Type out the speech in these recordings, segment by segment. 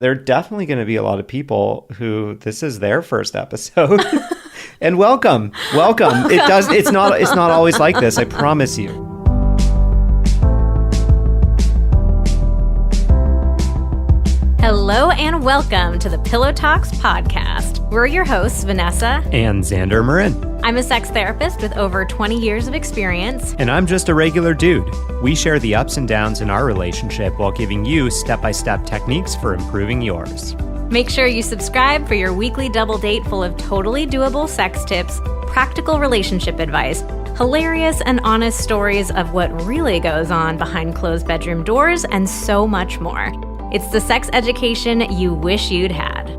There are definitely going to be a lot of people who this is their first episode. And welcome. It's not always like this, I promise you. Hello and welcome to the Pillow Talks podcast. We're your hosts, Vanessa and Xander Marin. I'm a sex therapist with over 20 years of experience. And I'm just a regular dude. We share the ups and downs in our relationship while giving you step-by-step techniques for improving yours. Make sure you subscribe for your weekly double date full of totally doable sex tips, practical relationship advice, hilarious and honest stories of what really goes on behind closed bedroom doors, and so much more. It's the sex education you wish you'd had.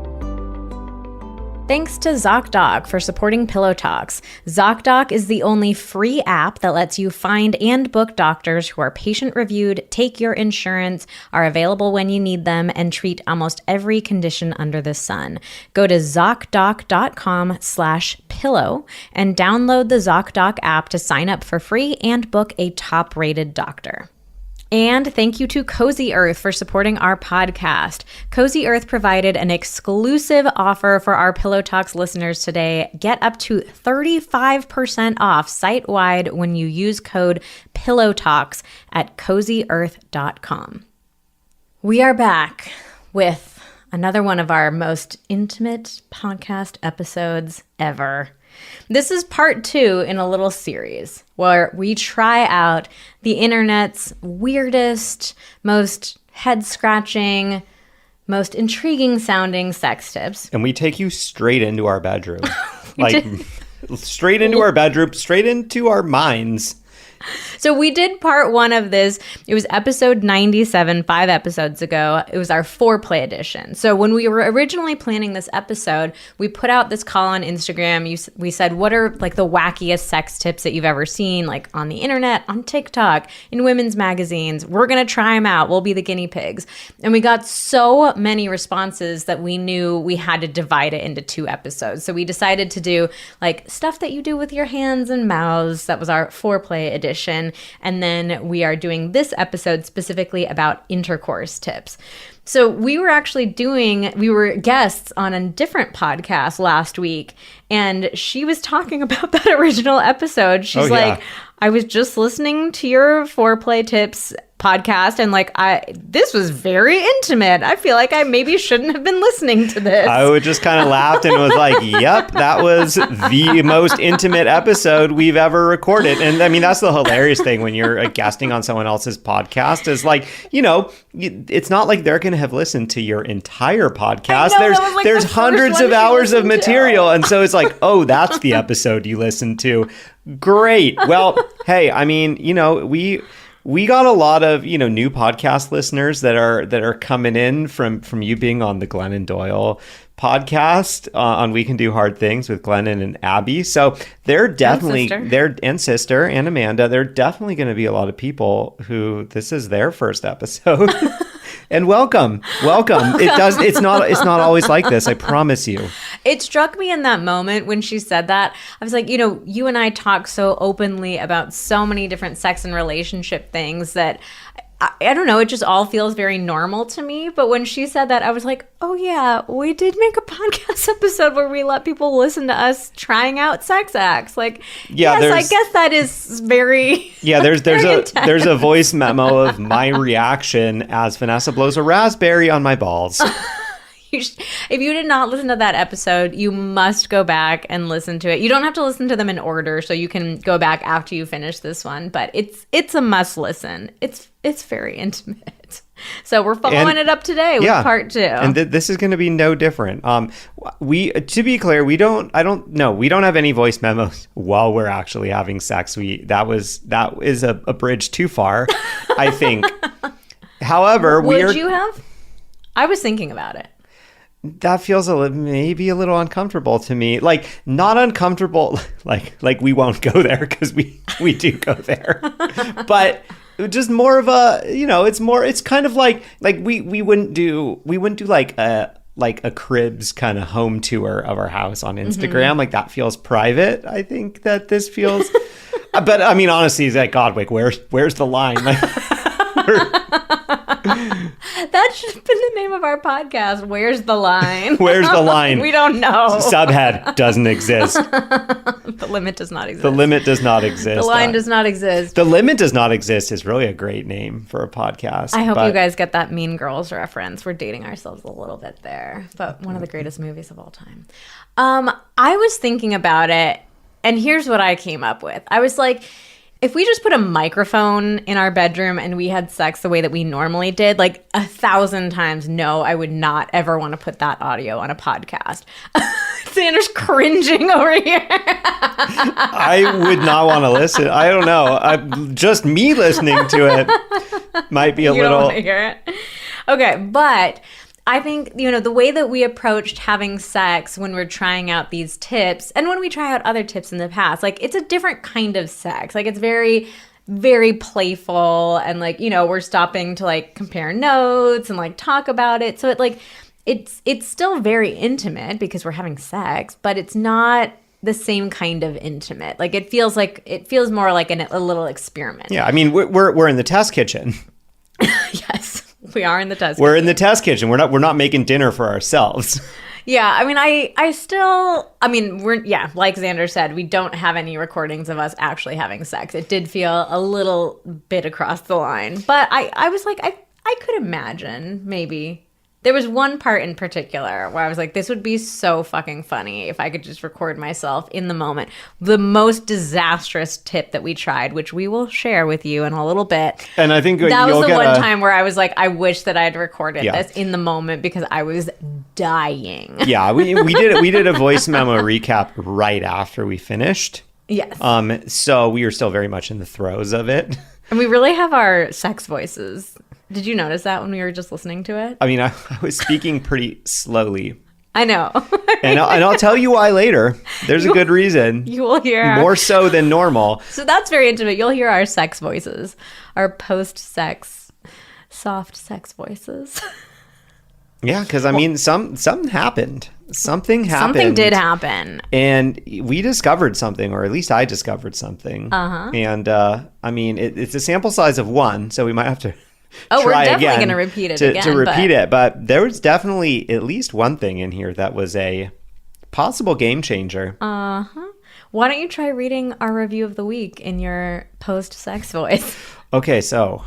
Thanks to ZocDoc for supporting Pillow Talks. ZocDoc is the only free app that lets you find and book doctors who are patient-reviewed, take your insurance, are available when you need them, and treat almost every condition under the sun. Go to ZocDoc.com/pillow and download the ZocDoc app to sign up for free and book a top-rated doctor. And thank you to Cozy Earth for supporting our podcast. Cozy Earth provided an exclusive offer for our Pillow Talks listeners today. Get up to 35% off site-wide when you use code PILLOWTALKS at CozyEarth.com. We are back with another one of our most intimate podcast episodes ever. This is part 2 in a little series where we try out the internet's weirdest, most head-scratching, most intriguing sounding sex tips. And we take you straight into our bedroom. Straight into our bedroom, straight into our minds. So we did part 1 of this. It was episode 97, 5 episodes ago. It was our foreplay edition. So when we were originally planning this episode, we put out this call on Instagram. We said, what are like the wackiest sex tips that you've ever seen, like on the internet, on TikTok, in women's magazines? We're going to try them out. We'll be the guinea pigs. And we got so many responses that we knew we had to divide it into 2 episodes. So we decided to do like stuff that you do with your hands and mouths. That was our foreplay edition. And then we are doing this episode specifically about intercourse tips. So we were guests on a different podcast last week, and she was talking about that original episode. She's like, I was just listening to your foreplay tips podcast, and this was very intimate. I feel like I maybe shouldn't have been listening to this. I would just kind of laughed and was like, yep, that was the most intimate episode we've ever recorded. And I mean, that's the hilarious thing when you're guesting on someone else's podcast is like, it's not like they're going to have listened to your entire podcast. There's hundreds of hours of material. And so it's like, oh, that's the episode you listened to. Great. Well, hey, I mean, we got a lot of, new podcast listeners that are coming in from you being on the Glennon Doyle podcast on We Can Do Hard Things with Glennon and Abby. So they're definitely and sister and Amanda. They're definitely going to be a lot of people who this is their first episode. And welcome. It's not always like this, I promise you. It struck me in that moment when she said that. I was like, you and I talk so openly about so many different sex and relationship things that I don't know, it just all feels very normal to me. But when she said that, I was like, oh yeah, we did make a podcast episode where we let people listen to us trying out sex acts. Like, yes, I guess that is very there's a voice memo of my reaction as Vanessa blows a raspberry on my balls. If you did not listen to that episode, you must go back and listen to it. You don't have to listen to them in order, so you can go back after you finish this one. But it's a must listen. It's very intimate. So we're following it up today with part 2. And this is going to be no different. To be clear, we don't have any voice memos while we're actually having sex. That is a bridge too far, I think. However, would you have? I was thinking about it. That feels maybe a little uncomfortable to me. Like, not uncomfortable, like we won't go there because we do go there. But just more of a, it's kind of like we wouldn't do like a cribs kind of home tour of our house on Instagram. Mm-hmm. Like, that feels private. I think that this feels, but I mean, honestly, it's like, God, where's the line? Like, That should have been the name of our podcast. Where's the line? Where's the line? We don't know. Subhead doesn't exist. The limit does not exist. The limit does not exist. The line does not exist. The limit does not exist is really a great name for a podcast. I hope you guys get that Mean Girls reference. We're dating ourselves a little bit there, but one of the greatest movies of all time. I was thinking about it, and here's what I came up with. I was like, if we just put a microphone in our bedroom and we had sex the way that we normally did, like 1,000 times, no, I would not ever want to put that audio on a podcast. Xander's cringing over here. I would not want to listen. I don't know. Just me listening to it might be a little. Don't want to hear it. Okay, but I think, the way that we approached having sex when we're trying out these tips and when we try out other tips in the past, like, it's a different kind of sex. Like, it's very, very playful, and like, we're stopping to like compare notes and like talk about it. So it's still very intimate because we're having sex, but it's not the same kind of intimate. Like, it feels more like a little experiment. Yeah, I mean, we're in the test kitchen. Yes. We are in the test kitchen. We're in the test kitchen. We're not making dinner for ourselves. Yeah, I mean, like Xander said, we don't have any recordings of us actually having sex. It did feel a little bit across the line. But I was like, I could imagine maybe. There was one part in particular where I was like, this would be so fucking funny if I could just record myself in the moment. The most disastrous tip that we tried, which we will share with you in a little bit. And I think that was the one time where I was like, I wish that I'd recorded this in the moment because I was dying. Yeah, we did a voice memo recap right after we finished. Yes. So we were still very much in the throes of it. And we really have our sex voices. Did you notice that when we were just listening to it? I mean, I was speaking pretty slowly. I know. and I'll tell you why later. There's a good reason. You will hear. More so than normal. So that's very intimate. You'll hear our sex voices. Our post-sex, soft sex voices. Yeah, because I mean, something happened. Something happened. Something did happen. And we discovered something, or at least I discovered something. Uh-huh. And I mean, it's a sample size of one, so we might have to we're definitely going to repeat it again. To repeat it. But there was definitely at least one thing in here that was a possible game changer. Uh-huh. Why don't you try reading our review of the week in your post-sex voice? Okay, so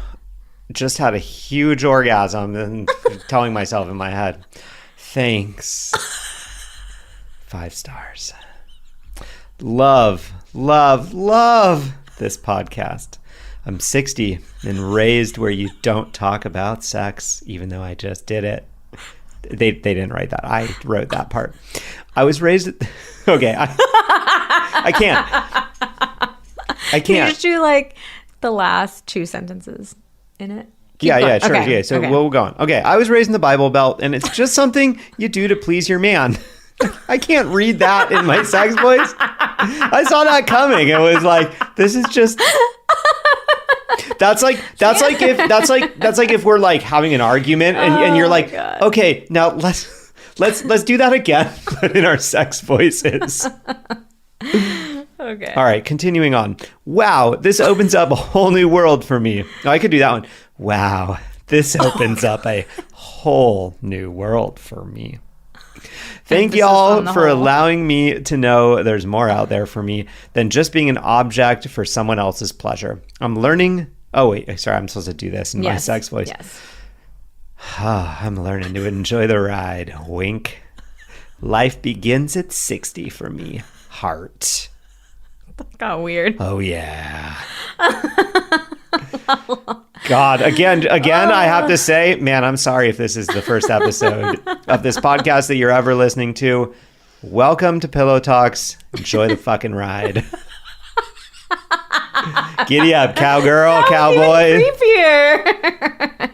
just had a huge orgasm and telling myself in my head, thanks. 5 stars. Love this podcast. I'm 60 and raised where you don't talk about sex, even though I just did it. They didn't write that. I wrote that part. I was raised... Okay, I can't. Can you just do like the last 2 sentences in it? Yeah, sure. Okay. Yeah, so we'll go on. Okay, I was raised in the Bible Belt, and it's just something you do to please your man. I can't read that in my sex voice. I saw that coming. It was like, this is just... That's like if we're like having an argument and you're like, okay, now let's do that again, but in our sex voices. Okay. All right, continuing on. Wow, this opens up a whole new world for me. Oh, I could do that one. Wow, this opens up a whole new world for me. Thank y'all for allowing me to know there's more out there for me than just being an object for someone else's pleasure. I'm learning. Oh, wait. Sorry, I'm supposed to do this in my sex voice. Yes. I'm learning to enjoy the ride. Wink. Life begins at 60 for me. Heart. That got weird. Oh, yeah. God, again, I have to say, man, I'm sorry if this is the first episode of this podcast that you're ever listening to. Welcome to Pillow Talks. Enjoy the fucking ride. Giddy up, cowgirl, cowboy. Creepier.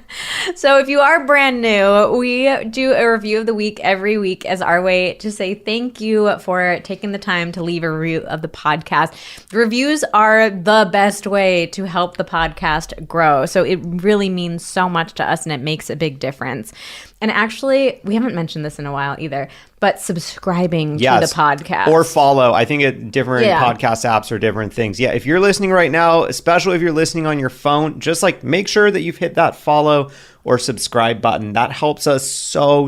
So if you are brand new, we do a review of the week every week as our way to say thank you for taking the time to leave a review of the podcast. Reviews are the best way to help the podcast grow. So it really means so much to us and it makes a big difference. And actually, we haven't mentioned this in a while either, but subscribing to the podcast. Or follow. I think different podcast apps are different things. Yeah, if you're listening right now, especially if you're listening on your phone, just like make sure that you've hit that follow or subscribe button. That helps us so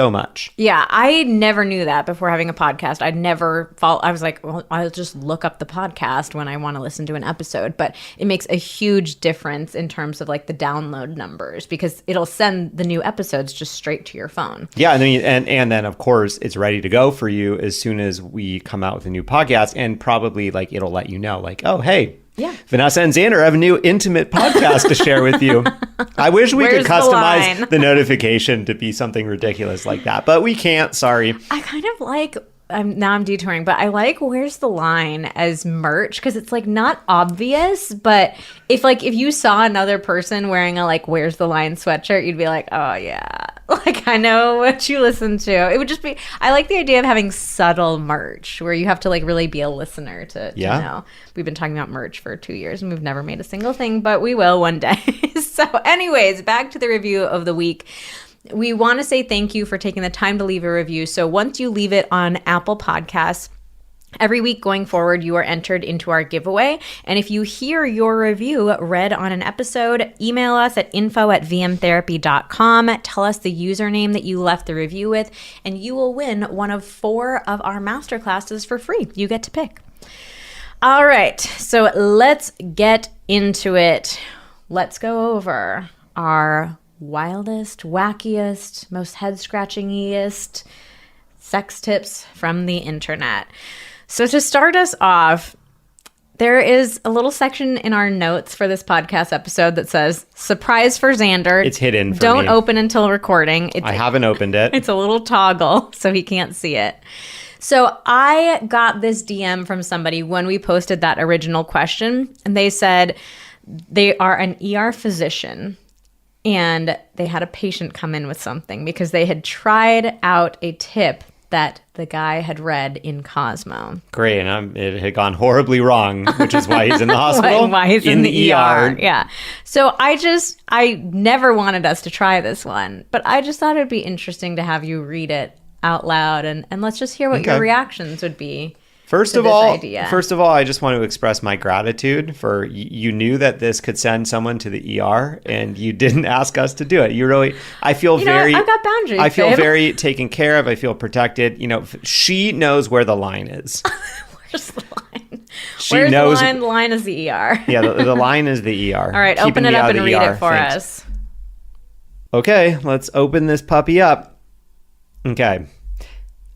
much. Yeah, I never knew that before having a podcast. I was like, well, I'll just look up the podcast when I want to listen to an episode. But it makes a huge difference in terms of like the download numbers because it'll send the new episodes just straight to your phone. Yeah, and then of course it's ready to go for you as soon as we come out with a new podcast, and probably like it'll let you know like, oh, hey, yeah, Vanessa and Xander have a new intimate podcast to share with you. I wish we could customize the notification to be something ridiculous like that, but we can't. Sorry. I kind of like, now I'm detouring, but I like where's the line as merch because it's like not obvious, but if you saw another person wearing a like where's the line sweatshirt, you'd be like, oh yeah, like I know what you listen to. It would just be, I like the idea of having subtle merch where you have to like really be a listener to know. We've been talking about merch for 2 years and we've never made a single thing, but we will one day. So anyways, back to the review of the week. We want to say thank you for taking the time to leave a review. So once you leave it on Apple Podcasts, every week going forward, you are entered into our giveaway. And if you hear your review read on an episode, email us at info@vmtherapy.com. Tell us the username that you left the review with, and you will win one of 4 of our masterclasses for free. You get to pick. All right, so let's get into it. Let's go over our wildest, wackiest, most head-scratchingest sex tips from the internet. So to start us off, there is a little section in our notes for this podcast episode that says, surprise for Xander. It's hidden for Don't me. Open until recording. I haven't opened it. It's a little toggle, so he can't see it. So I got this DM from somebody when we posted that original question, and they said they are an ER physician. And they had a patient come in with something because they had tried out a tip that the guy had read in Cosmo. Great, and it had gone horribly wrong, which is why he's in the hospital. why he's in the ER. Yeah. So I never wanted us to try this one, but I just thought it'd be interesting to have you read it out loud, and let's just hear what your reactions would be. First of all, I just want to express my gratitude for you knew that this could send someone to the ER and you didn't ask us to do it. I feel I've got boundaries. I feel very taken care of. I feel protected. She knows where the line is. Where's the line? She knows the line? The line is the ER. Yeah, the line is the ER. All right, open it up and read it for us. Okay, let's open this puppy up. Okay.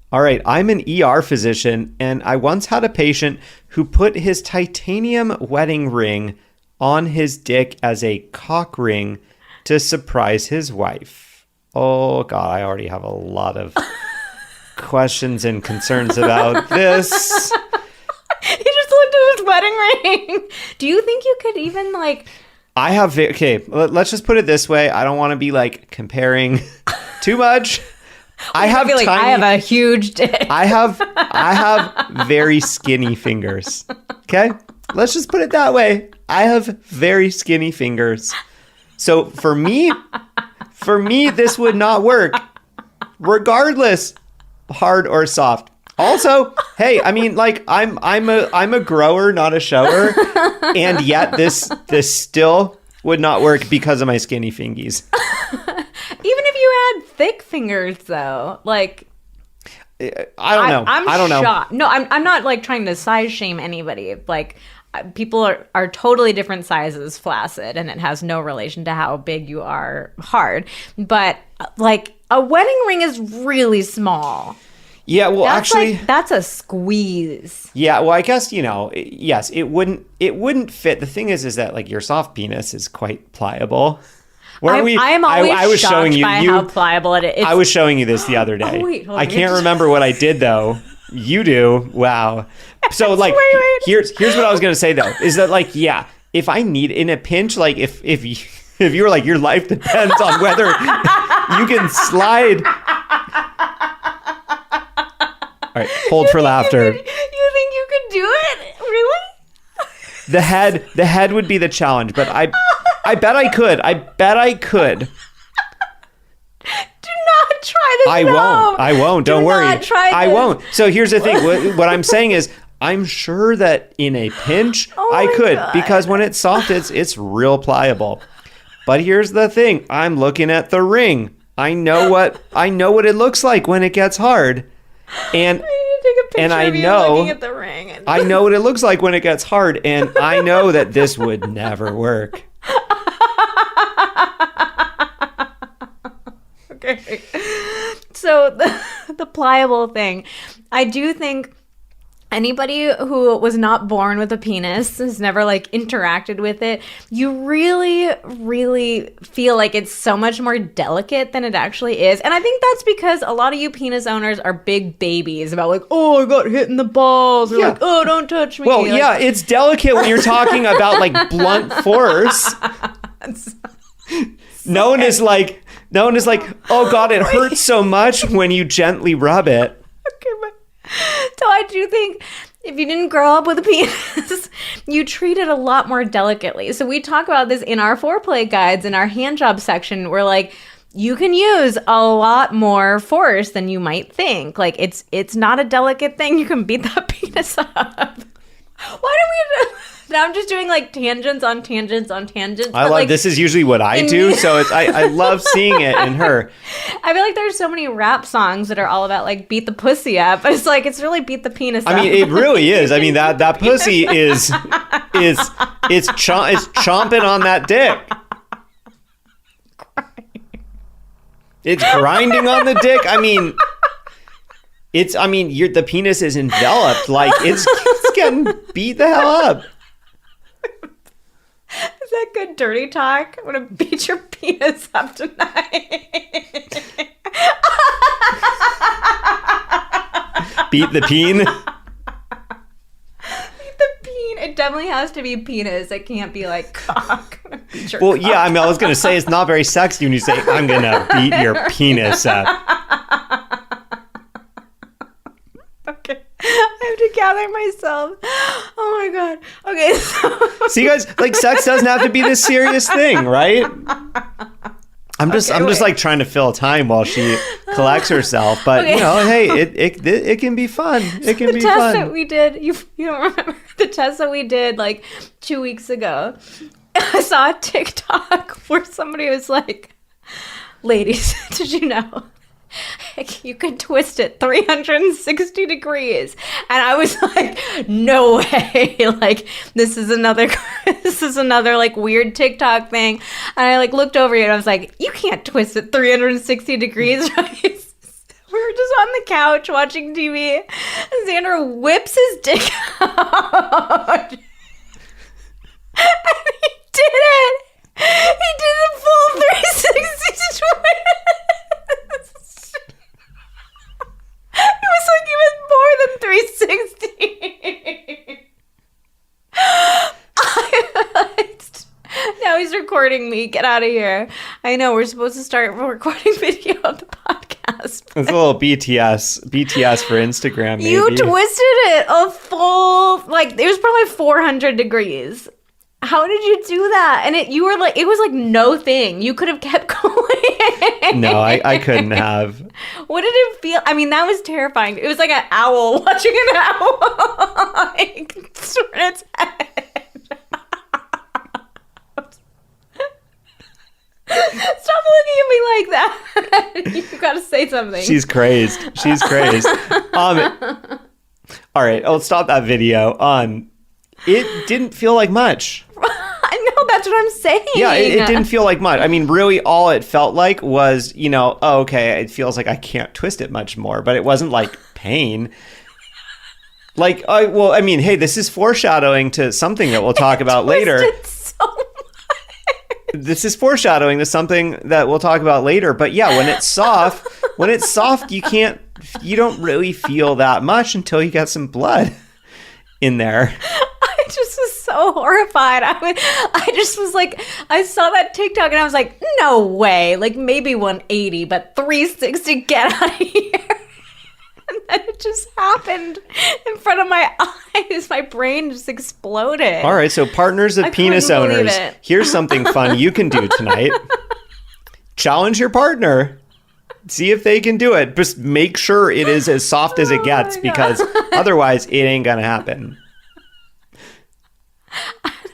All right, I'm an ER physician, and I once had a patient who put his titanium wedding ring on his dick as a cock ring to surprise his wife. Oh, God, I already have a lot of questions and concerns about this. He just looked at his wedding ring. Do you think you could even, okay, let's just put it this way. I don't want to be, comparing too much. I have a huge dick. I have very skinny fingers. Okay? Let's just put it that way. I have very skinny fingers. So for me, this would not work. Regardless, hard or soft. Also, hey, I mean, I'm a grower, not a shower, and yet this still would not work because of my skinny fingies. Even if you had thick fingers, though, I don't know. I don't know. Shocked. No, I'm not trying to size shame anybody. People are totally different sizes, flaccid, and it has no relation to how big you are hard. But a wedding ring is really small. Yeah, well, actually, that's a squeeze. Yeah, well, I guess yes, it wouldn't fit. The thing is that your soft penis is quite pliable. I'm always shocked by how pliable it is. I was showing you this the other day. Oh, wait, I can't remember what I did though. You do. Wow. So wait. Here's what I was gonna say though is that if I need in a pinch if you were your life depends on whether you can slide. All right, hold for laughter. You think you could do it? Really? The head would be the challenge, but I bet I could. I bet I could. Do not try this. I won't. Don't worry. I won't. So here's the thing. What I'm saying is, I'm sure that in a pinch, I could, because when it's soft, it's real pliable. But here's the thing. I'm looking at the ring. I know what it looks like when it gets hard. And I know looking at the ring. I know what it looks like when it gets hard, and I know that this would never work. Okay. So the pliable thing, I do think anybody who was not born with a penis, has never like interacted with it, you really, really feel like it's so much more delicate than it actually is. And I think that's because a lot of you penis owners are big babies about like, oh, I got hit in the balls, or like, oh, don't touch me. Well, like, yeah, it's delicate when you're talking about like blunt force. No one is like, oh God, it hurts so much when you gently rub it. Okay, but so I do think if you didn't grow up with a penis, you treat it a lot more delicately. So we talk about this in our foreplay guides, in our hand job section. We're like, you can use a lot more force than you might think. Like it's not a delicate thing. You can beat that penis up. Why don't we? Now I'm just doing like tangents on tangents on tangents. I love like, this is usually what I do, so it's I love seeing it in her. I feel like there's so many rap songs that are all about like beat the pussy up, but it's like it's really beat the penis up. I mean, it really is. I mean that pussy is chomping on that dick. It's grinding on the dick. I mean, the penis is enveloped, like it's getting beat the hell up. Is that good dirty talk? I'm gonna beat your penis up tonight. Beat the peen? Beat the peen. It definitely has to be penis. It can't be like cock. Well, cock. Yeah, I mean, I was gonna say it's not very sexy when you say, I'm gonna beat your penis up. Okay. I have to gather myself. Oh my God. Okay. So. See, guys, like sex doesn't have to be this serious thing, right? I'm just like trying to fill time while she collects herself, but okay. You know, hey, it can be fun. It can be fun. The test that we did, you don't remember the test that we did like 2 weeks ago? I saw a TikTok where somebody was like, "Ladies, did you know you could twist it 360 degrees?" And I was like, no way. Like, this is another like weird TikTok thing. And I like looked over you and I was like, you can't twist it 360 degrees, right? We were just on the couch watching TV. And Xander whips his dick out. And he did it. He did a full 360 twist. It was like he was more than 360. Now he's recording me. Get out of here. I know we're supposed to start recording video of the podcast. It's a little BTS for Instagram, maybe. You twisted it a full, like, it was probably 400 degrees. How did you do that? And it was like no thing. You could have kept going. No, I couldn't have. What did it feel? I mean, that was terrifying. It was like an owl watching an owl like turn its head. Stop looking at me like that. You gotta say something. She's crazed. All right, I'll stop that video. It didn't feel like much. I know, that's what I'm saying. Yeah, it didn't feel like much. I mean, really, all it felt like was, you know, oh, okay, it feels like I can't twist it much more, but it wasn't like pain. Like, well, I mean, hey, this is foreshadowing to something that we'll talk about later. So much. This is foreshadowing to something that we'll talk about later. But yeah, when it's soft, you don't really feel that much until you get some blood in there. I just was so horrified. I just was like, I saw that TikTok and I was like, no way. Like maybe 180, but 360, get out of here. And then it just happened in front of my eyes. My brain just exploded. All right, so partners of penis owners, here's something fun you can do tonight. Challenge your partner. See if they can do it. Just make sure it is as soft as it gets, because otherwise it ain't gonna happen.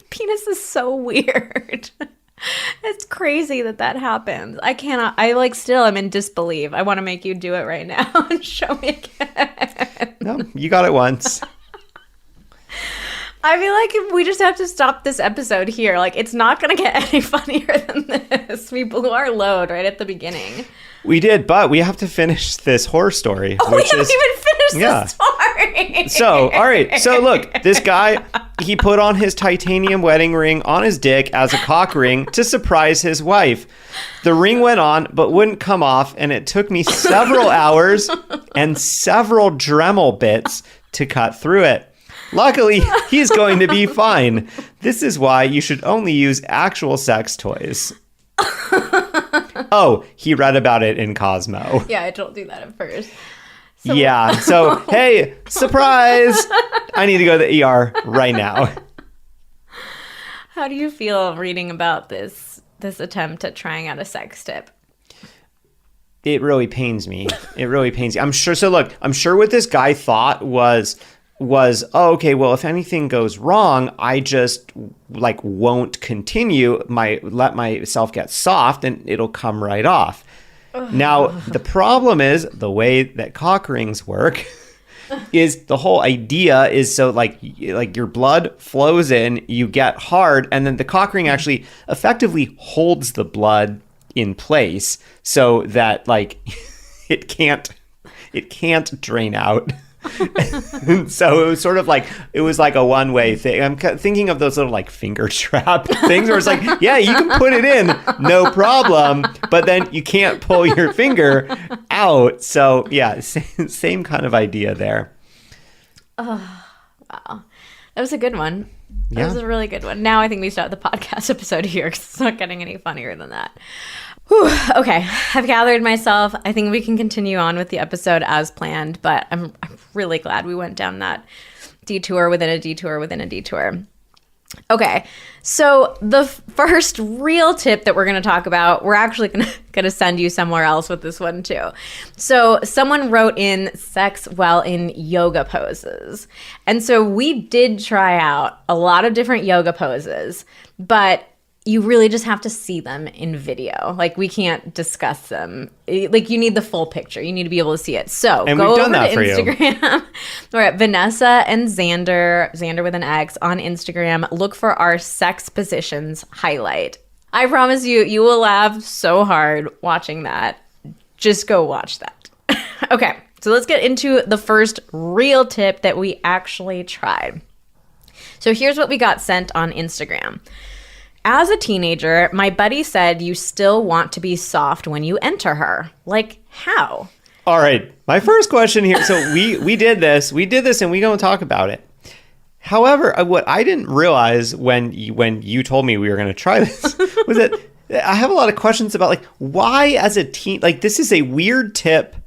Penis is so weird. It's crazy that happens. I cannot. I like still am in disbelief. I want to make you do it right now and show me again. No, you got it once. I feel like if we just have to stop this episode here. Like, it's not going to get any funnier than this. We blew our load right at the beginning. We did, but we have to finish this horror story. Oh, we haven't even finished the story. So, all right. So, look, this guy, he put on his titanium wedding ring on his dick as a cock ring to surprise his wife. The ring went on, but wouldn't come off, and it took me several hours and several Dremel bits to cut through it. Luckily, he's going to be fine. This is why you should only use actual sex toys. Oh, he read about it in Cosmo. Yeah, I told you that at first. So, yeah, so, hey, surprise! I need to go to the ER right now. How do you feel reading about this attempt at trying out a sex tip? It really pains me. It really pains me. I'm sure, so look, I'm sure what this guy thought was, oh, okay, well, if anything goes wrong, I just like won't continue, let myself get soft and it'll come right off. Ugh. Now, the problem is the way that cock rings work is the whole idea is so like your blood flows in, you get hard, and then the cock ring actually effectively holds the blood in place so that like it can't drain out. So it was sort of like, it was like a one-way thing. I'm thinking of those little like finger trap things where it's like, yeah, you can put it in, no problem, but then you can't pull your finger out. So yeah, same kind of idea there. Oh, wow. That was a good one. That Yeah. was a really good one. Now I think we start the podcast episode here because it's not getting any funnier than that. Whew. Okay, I've gathered myself. I think we can continue on with the episode as planned, but I'm really glad we went down that detour within a detour within a detour. Okay, so the first real tip that we're going to talk about, we're actually going to send you somewhere else with this one too. So someone wrote in sex while in yoga poses. And so we did try out a lot of different yoga poses, but you really just have to see them in video. Like, we can't discuss them. Like, you need the full picture. You need to be able to see it. So and go we've done over that to for Instagram. You. We're at Vanessa and Xander with an X on Instagram. Look for our sex positions highlight. I promise you will laugh so hard watching that. Just go watch that. Okay, so let's get into the first real tip that we actually tried. So here's what we got sent on Instagram. As a teenager, my buddy said you still want to be soft when you enter her. Like, how? All right. My first question here. So we did this, and we're going to talk about it. However, what I didn't realize when you told me we were going to try this was that I have a lot of questions about like why as a teen, like this is a weird tip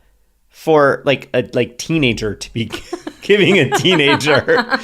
for like a teenager to be giving a teenager.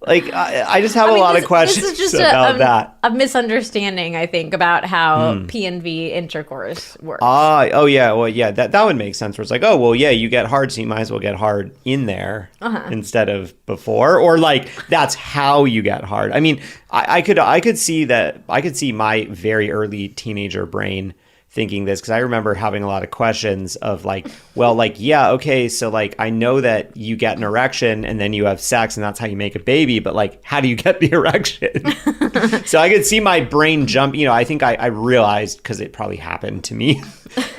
Like, I just have a lot of questions this is just about that. A misunderstanding, I think, about how P&V intercourse works. Oh, yeah. Well, yeah, that would make sense. Where it's like, oh, well, yeah, you get hard, so you might as well get hard in there instead of before. Or, like, that's how you get hard. I mean, I could see that. I could see my very early teenager brain thinking this, because I remember having a lot of questions of like, well, like, yeah, okay, so like I know that you get an erection and then you have sex and that's how you make a baby, but like, how do you get the erection? So I could see my brain jump, I think I realized, because it probably happened to me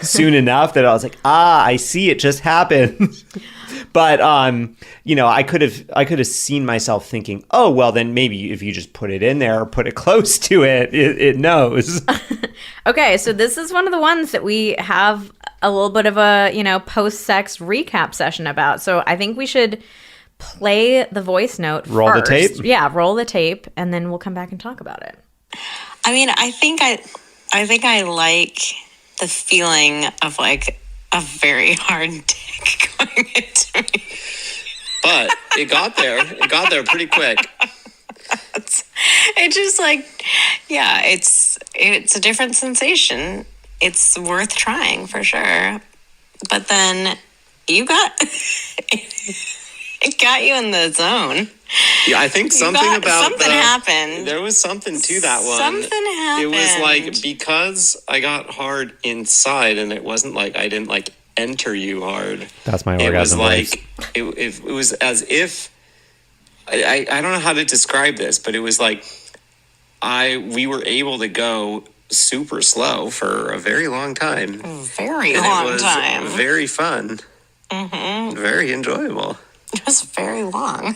soon enough, that I was like, I see, it just happened. But I could have seen myself thinking, oh, well, then maybe if you just put it in there or put it close to it, it knows. Okay, so this is one of the ones that we have a little bit of a, post-sex recap session about. So I think we should play the voice note Roll first. the tape? Yeah, roll the tape, and then we'll come back and talk about it. I mean, I think I like the feeling of like a very hard dick going into me. But it got there. It got there pretty quick. It's just like, yeah, it's a different sensation. It's worth trying for sure. But then it got you in the zone. Yeah, I think something happened. There was something to that one. Something happened. It was like, because I got hard inside, and it wasn't like I didn't like enter you hard. That's my orgasm voice. It was as if I don't know how to describe this, but it was like we were able to go super slow for a very long time. Very long time. Very fun. Mm-hmm. Very enjoyable. It was very long.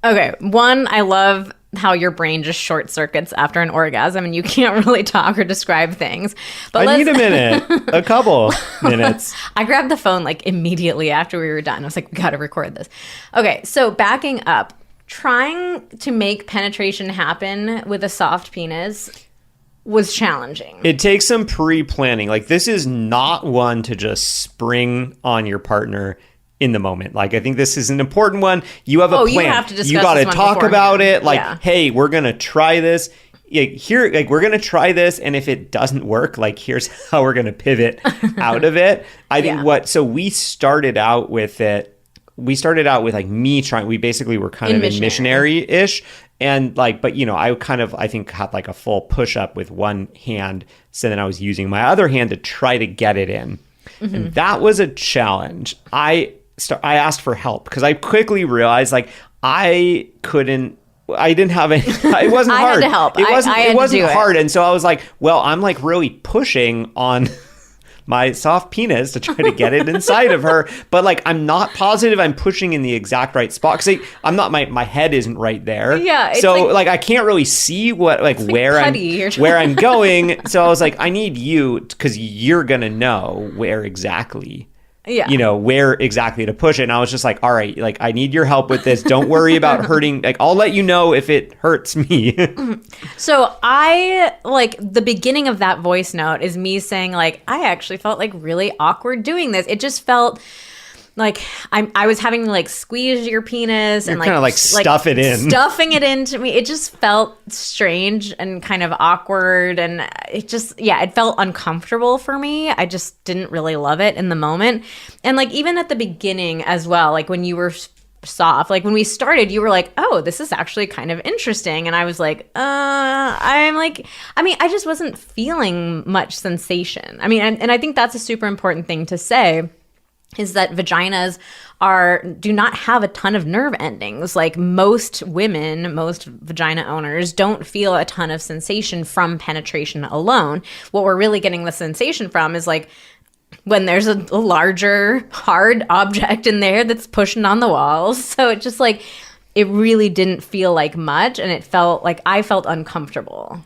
Okay, one, I love how your brain just short circuits after an orgasm and you can't really talk or describe things. But I need a minute, a couple minutes. I grabbed the phone like immediately after we were done. I was like, we got to record this. Okay, so backing up, trying to make penetration happen with a soft penis was challenging. It takes some pre-planning. Like, this is not one to just spring on your partner in the moment. Like, I think this is an important one. You have a plan. You have to discuss You got to this one talk about beforehand. it. Like, Yeah. hey, we're going to try this. We're going to try this. And if it doesn't work, like, here's how we're going to pivot out of it. I think so we started out with it. We started out with like me trying, we basically were kind of in missionary-ish. And like, but I think had like a full push up with one hand. So then I was using my other hand to try to get it in. Mm-hmm. And that was a challenge. I asked for help because I quickly realized like I didn't have any, it wasn't hard. I had to help. It wasn't hard. And so I was like, well, I'm like really pushing on my soft penis to try to get it inside of her, but like I'm not positive I'm pushing in the exact right spot because I'm not, my head isn't right there. Yeah, so like I can't really see where I'm going. So I was like, I need you because you're gonna know where exactly. Yeah. Where exactly to push it. And I was just like, all right, like I need your help with this. Don't worry about hurting. Like I'll let you know if it hurts me. So I like the beginning of that voice note is me saying like, I actually felt like really awkward doing this. It just felt like I was having to like squeeze your penis and like kind of like stuffing it into me. It just felt strange and kind of awkward, and it felt uncomfortable for me. I just didn't really love it in the moment. And like even at the beginning as well, like when you were soft, like when we started, you were like, oh, this is actually kind of interesting. And I was like, I just wasn't feeling much sensation. I mean, and I think that's a super important thing to say, is that vaginas do not have a ton of nerve endings. Like most vagina owners don't feel a ton of sensation from penetration alone. What we're really getting the sensation from is like when there's a larger hard object in there that's pushing on the walls. So it just like, it really didn't feel like much, and it felt like I felt uncomfortable.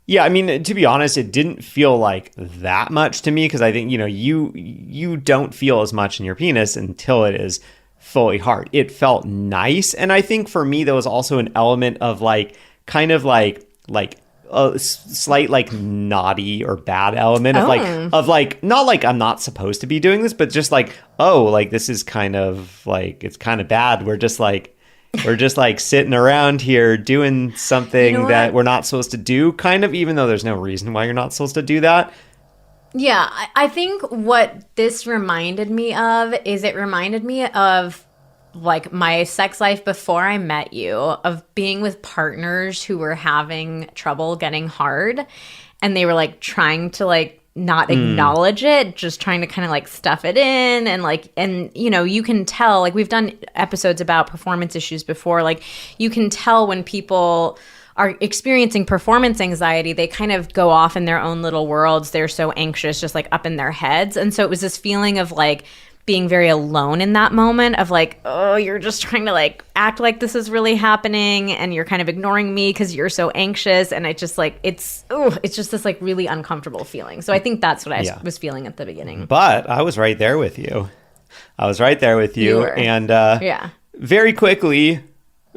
Yeah, I mean, to be honest, it didn't feel like that much to me because I think, you don't feel as much in your penis until it is fully hard. It felt nice. And I think for me, there was also an element of like, kind of like a slight like naughty or bad element of like, not like I'm not supposed to be doing this, but just like, oh, like this is kind of like, it's kind of bad. We're just like sitting around here doing something that we're not supposed to do, kind of, even though there's no reason why you're not supposed to do that. Yeah, I think what this reminded me of is it reminded me of like my sex life before I met you, of being with partners who were having trouble getting hard, and they were like trying to like not acknowledge it, just trying to kind of like stuff it in, and you can tell, like we've done episodes about performance issues before, like you can tell when people are experiencing performance anxiety, they kind of go off in their own little worlds. They're so anxious, just like up in their heads. And so it was this feeling of like being very alone in that moment of like, oh, you're just trying to like act like this is really happening and you're kind of ignoring me because you're so anxious. And it just like, it's just this like really uncomfortable feeling. So I think that's what I was feeling at the beginning. But I was right there with you. You were. And very quickly,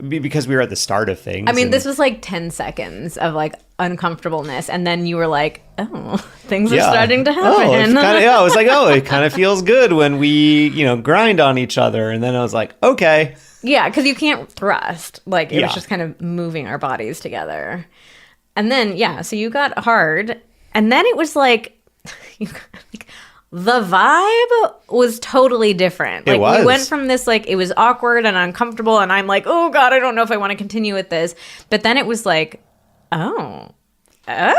because we were at the start of things. I mean, this was like 10 seconds of like uncomfortableness. And then you were like, oh, things are starting to happen. I was like, oh, it kind of feels good when we, grind on each other. And then I was like, okay. Yeah, because you can't thrust. Like it was just kind of moving our bodies together. And then, so you got hard. And then it was like, the vibe was totally different. Like, was. we went from this, like, it was awkward and uncomfortable, and I'm like, oh God, I don't know if I want to continue with this. But then it was like, oh, okay.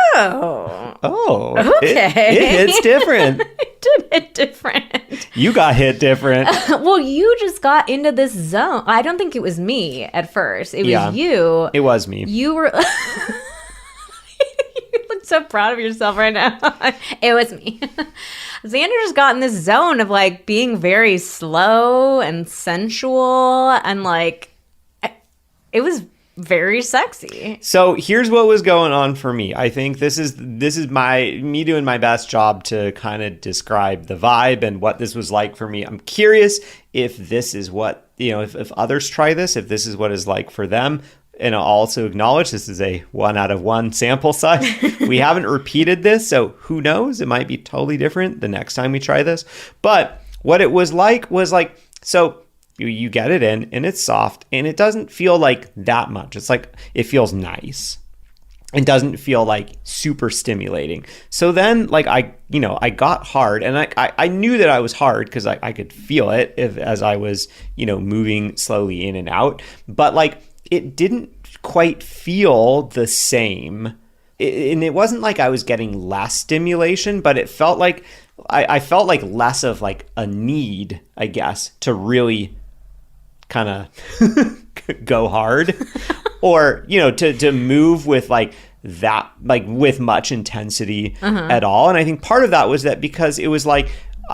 It hits different. It did hit different. You got hit different. Well, you just got into this zone. I don't think it was me at first. It was you. It was me. You were... You look so proud of yourself right now. It was me. Xander just got in this zone of, like, being very slow and sensual, and, like, it was very sexy. So here's what was going on for me. I think this is me doing my best job to kind of describe the vibe and what this was like for me. I'm curious if this is what, if others try this, if this is what it's like for them. And I'll also acknowledge this is a 1 out of 1 sample size. We haven't repeated this, so who knows? It might be totally different the next time we try this. But what it was like, so you get it in and it's soft and it doesn't feel like that much. It's like, it feels nice. It doesn't feel like super stimulating. So then, like, I got hard, and I knew that I was hard because I could feel it as I was, moving slowly in and out. But, like, it didn't quite feel the same. And it wasn't like I was getting less stimulation, but it felt like I felt like less of, like, a need, I guess, to really kind of go hard or, to move with, like, that, like, with much intensity at all. And I think part of that was that because it was like,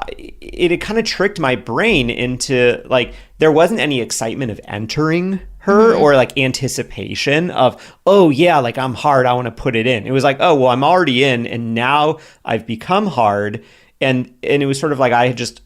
it had kind of tricked my brain into, like, there wasn't any excitement of entering her or, like, anticipation of, oh yeah, like, I'm hard, I want to put it in. It was like, oh, well, I'm already in and now I've become hard. And it was sort of like I had just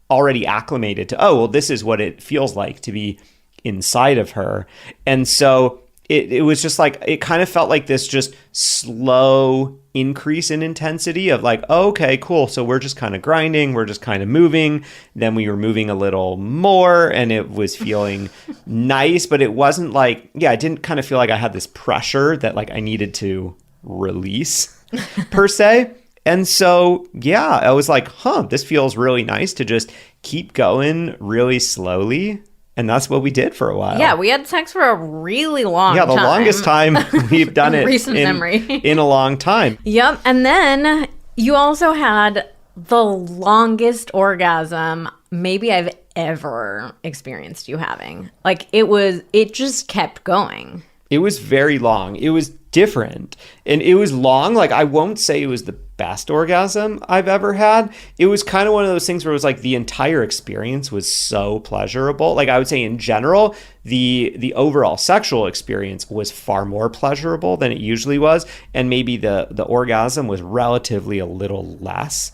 already acclimated to, oh, well, this is what it feels like to be inside of her. And so it was just like, it kind of felt like this just slow increase in intensity of, like, oh, okay, cool. So we're just kind of grinding. We're just kind of moving. Then we were moving a little more and it was feeling nice, but it wasn't like, I didn't kind of feel like I had this pressure that, like, I needed to release per se. And so, I was like, this feels really nice to just keep going really slowly. And that's what we did for a while. Yeah, we had sex for a really long time. Yeah, the longest time we've done it Recent memory. In a long time. Yep. And then you also had the longest orgasm maybe I've ever experienced you having. Like, it just kept going. It was very long. It was different. And it was long. Like, I won't say it was the best orgasm I've ever had. It was kind of one of those things where it was like the entire experience was so pleasurable. Like, I would say in general, the overall sexual experience was far more pleasurable than it usually was. And maybe the orgasm was relatively a little less.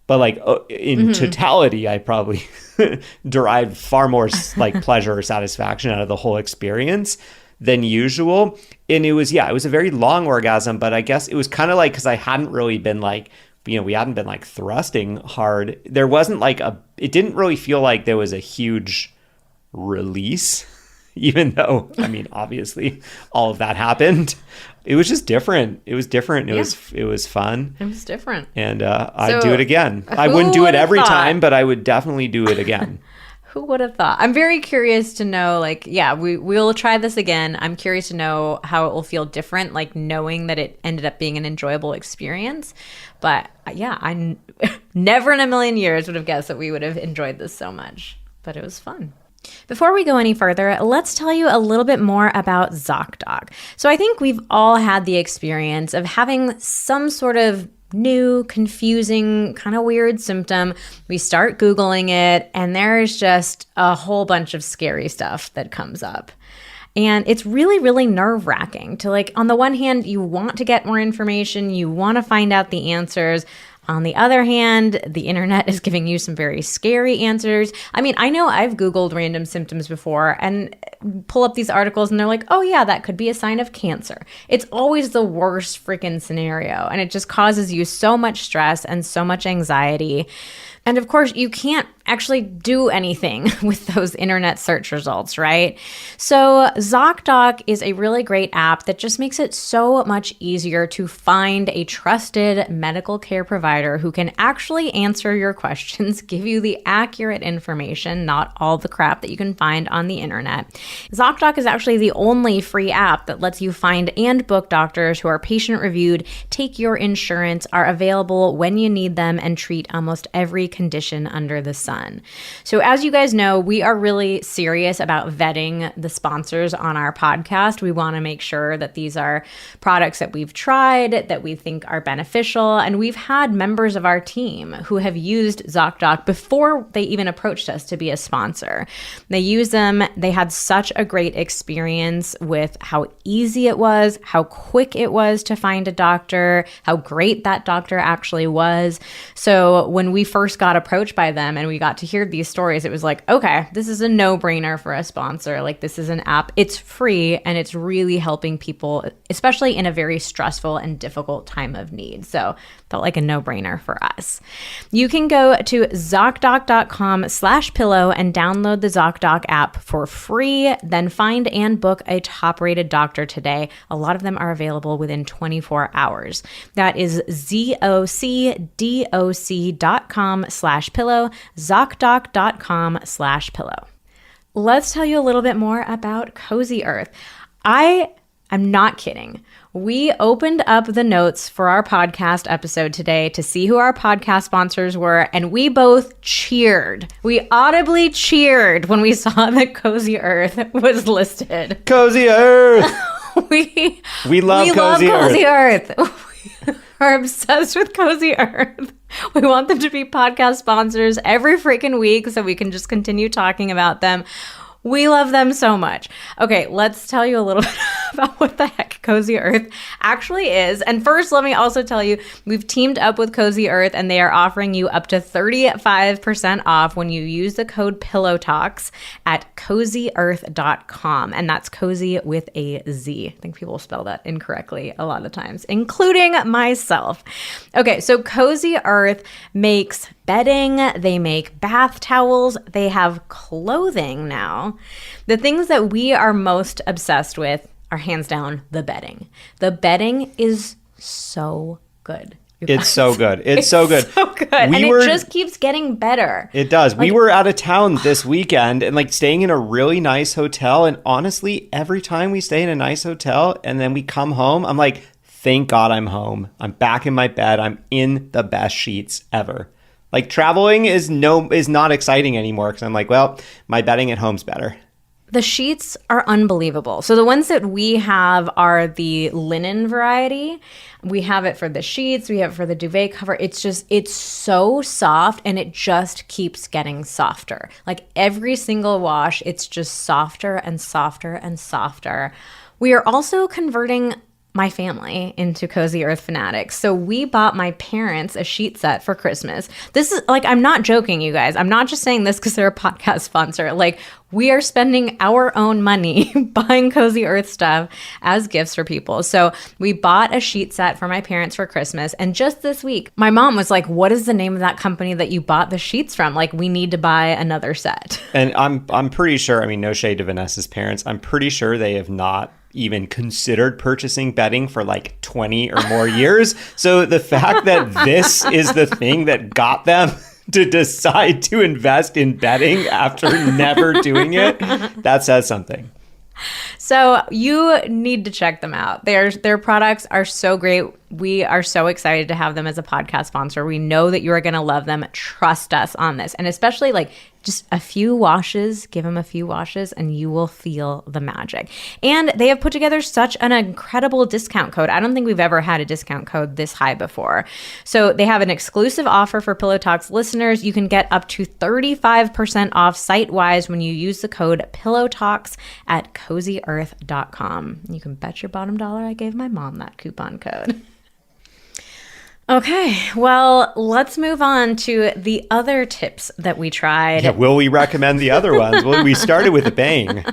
But, like, in totality, I probably derived far more, like, pleasure or satisfaction out of the whole experience than usual. And it was a very long orgasm, but I guess it was kind of like, because I hadn't really been, like, we hadn't been, like, thrusting hard. There wasn't, like, it didn't really feel like there was a huge release, even though, I mean, obviously all of that happened. It was just different. It was different. It was fun. It was different. And I'd do it again. I wouldn't do it every time, but I would definitely do it again. Who would have thought? I'm very curious to know, like, we'll try this again. I'm curious to know how it will feel different, like, knowing that it ended up being an enjoyable experience. But I never in a million years would have guessed that we would have enjoyed this so much. But it was fun. Before we go any further, let's tell you a little bit more about ZocDoc. So I think we've all had the experience of having some sort of new, confusing, kind of weird symptom. We start Googling it, and there's just a whole bunch of scary stuff that comes up. And it's really, really nerve-wracking to, like, on the one hand, you want to get more information, you want to find out the answers. On the other hand, the internet is giving you some very scary answers. I mean, I know I've Googled random symptoms before and pull up these articles and they're like, oh yeah, that could be a sign of cancer. It's always the worst freaking scenario. And it just causes you so much stress and so much anxiety. And of course, you can't actually do anything with those internet search results, right? So ZocDoc is a really great app that just makes it so much easier to find a trusted medical care provider who can actually answer your questions, give you the accurate information, not all the crap that you can find on the internet. ZocDoc is actually the only free app that lets you find and book doctors who are patient reviewed, take your insurance, are available when you need them, and treat almost every condition under the sun. So as you guys know, we are really serious about vetting the sponsors on our podcast. We want to make sure that these are products that we've tried, that we think are beneficial. And we've had members of our team who have used ZocDoc before they even approached us to be a sponsor. They use them. They had such a great experience with how easy it was, how quick it was to find a doctor, how great that doctor actually was. So when we first got approached by them and we got to hear these stories, it was like, okay, this is a no-brainer for a sponsor. Like, this is an app, it's free, and it's really helping people, especially in a very stressful and difficult time of need. So felt like a no-brainer for us. You can go to ZocDoc.com/pillow and download the ZocDoc app for free. Then find and book a top-rated doctor today. A lot of them are available within 24 hours. That is ZocDoc.com/pillow, ZocDoc.com/pillow. Let's tell you a little bit more about Cozy Earth. I'm not kidding. We opened up the notes for our podcast episode today to see who our podcast sponsors were, and we both cheered. We audibly cheered when we saw that Cozy Earth was listed. Cozy Earth! we love Cozy Earth. We are obsessed with Cozy Earth. We want them to be podcast sponsors every freaking week so we can just continue talking about them. We love them so much. Okay, let's tell you a little bit about what the heck Cozy Earth actually is. And first, let me also tell you, we've teamed up with Cozy Earth and they are offering you up to 35% off when you use the code PillowTalks at CozyEarth.com. And that's cozy with a Z. I think people spell that incorrectly a lot of times, including myself. Okay, so Cozy Earth makes bedding, they make bath towels, they have clothing now. The things that we are most obsessed with are hands down the bedding. The bedding is so good. It's so good. It's so good. So good. And it just keeps getting better. It does. We were out of town this weekend and like staying in a really nice hotel. And honestly, every time we stay in a nice hotel and then we come home, I'm like, thank God I'm home. I'm back in my bed. I'm in the best sheets ever. Like, traveling is not exciting anymore because I'm like, well, my bedding at home's better. The sheets are unbelievable. So the ones that we have are the linen variety. We have it for the sheets. We have it for the duvet cover. It's so soft and it just keeps getting softer. Like every single wash, it's just softer and softer and softer. We are also converting my family into Cozy Earth fanatics. So we bought my parents a sheet set for Christmas. This is like, I'm not joking, you guys. I'm not just saying this because they're a podcast sponsor. Like, we are spending our own money buying Cozy Earth stuff as gifts for people. So we bought a sheet set for my parents for Christmas. And just this week, my mom was like, what is the name of that company that you bought the sheets from? Like, we need to buy another set. And I'm pretty sure, I mean, no shade to Vanessa's parents, I'm pretty sure they have not even considered purchasing bedding for like 20 or more years. So the fact that this is the thing that got them to decide to invest in bedding after never doing it, that says something. So you need to check them out. Their products are so great. We are so excited to have them as a podcast sponsor. We know that you are going to love them. Trust us on this. And especially like just a few washes, give them a few washes and you will feel the magic. And they have put together such an incredible discount code. I don't think we've ever had a discount code this high before. So they have an exclusive offer for Pillow Talks listeners. You can get up to 35% off site-wise when you use the code PillowTalks at CozyEarth.com. You can bet your bottom dollar I gave my mom that coupon code. Okay, well, let's move on to the other tips that we tried. Yeah, will we recommend the other ones? Well, we started with a bang.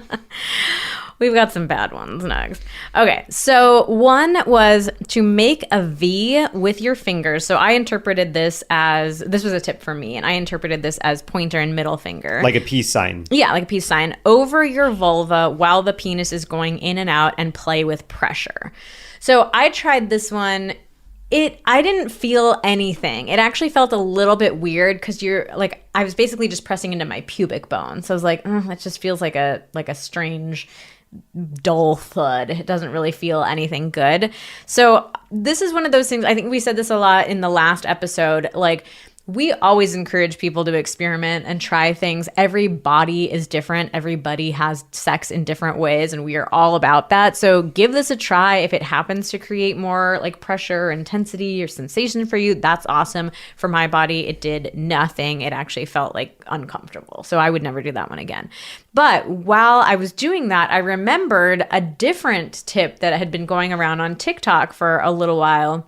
We've got some bad ones next. Okay, so one was to make a V with your fingers. So I interpreted this was a tip for me, and I interpreted this as pointer and middle finger. Like a peace sign. Yeah, like a peace sign over your vulva while the penis is going in and out, and play with pressure. So I tried this one. I didn't feel anything. It actually felt a little bit weird because I was basically just pressing into my pubic bone. So I was like, it just feels like a strange, dull thud. It doesn't really feel anything good. So this is one of those things. I think we said this a lot in the last episode. Like, we always encourage people to experiment and try things. Every body is different. Everybody has sex in different ways, and we are all about that. So give this a try. If it happens to create more like pressure or intensity or sensation for you, that's awesome. For my body, it did nothing. It actually felt like uncomfortable. So I would never do that one again. But while I was doing that, I remembered a different tip that had been going around on TikTok for a little while.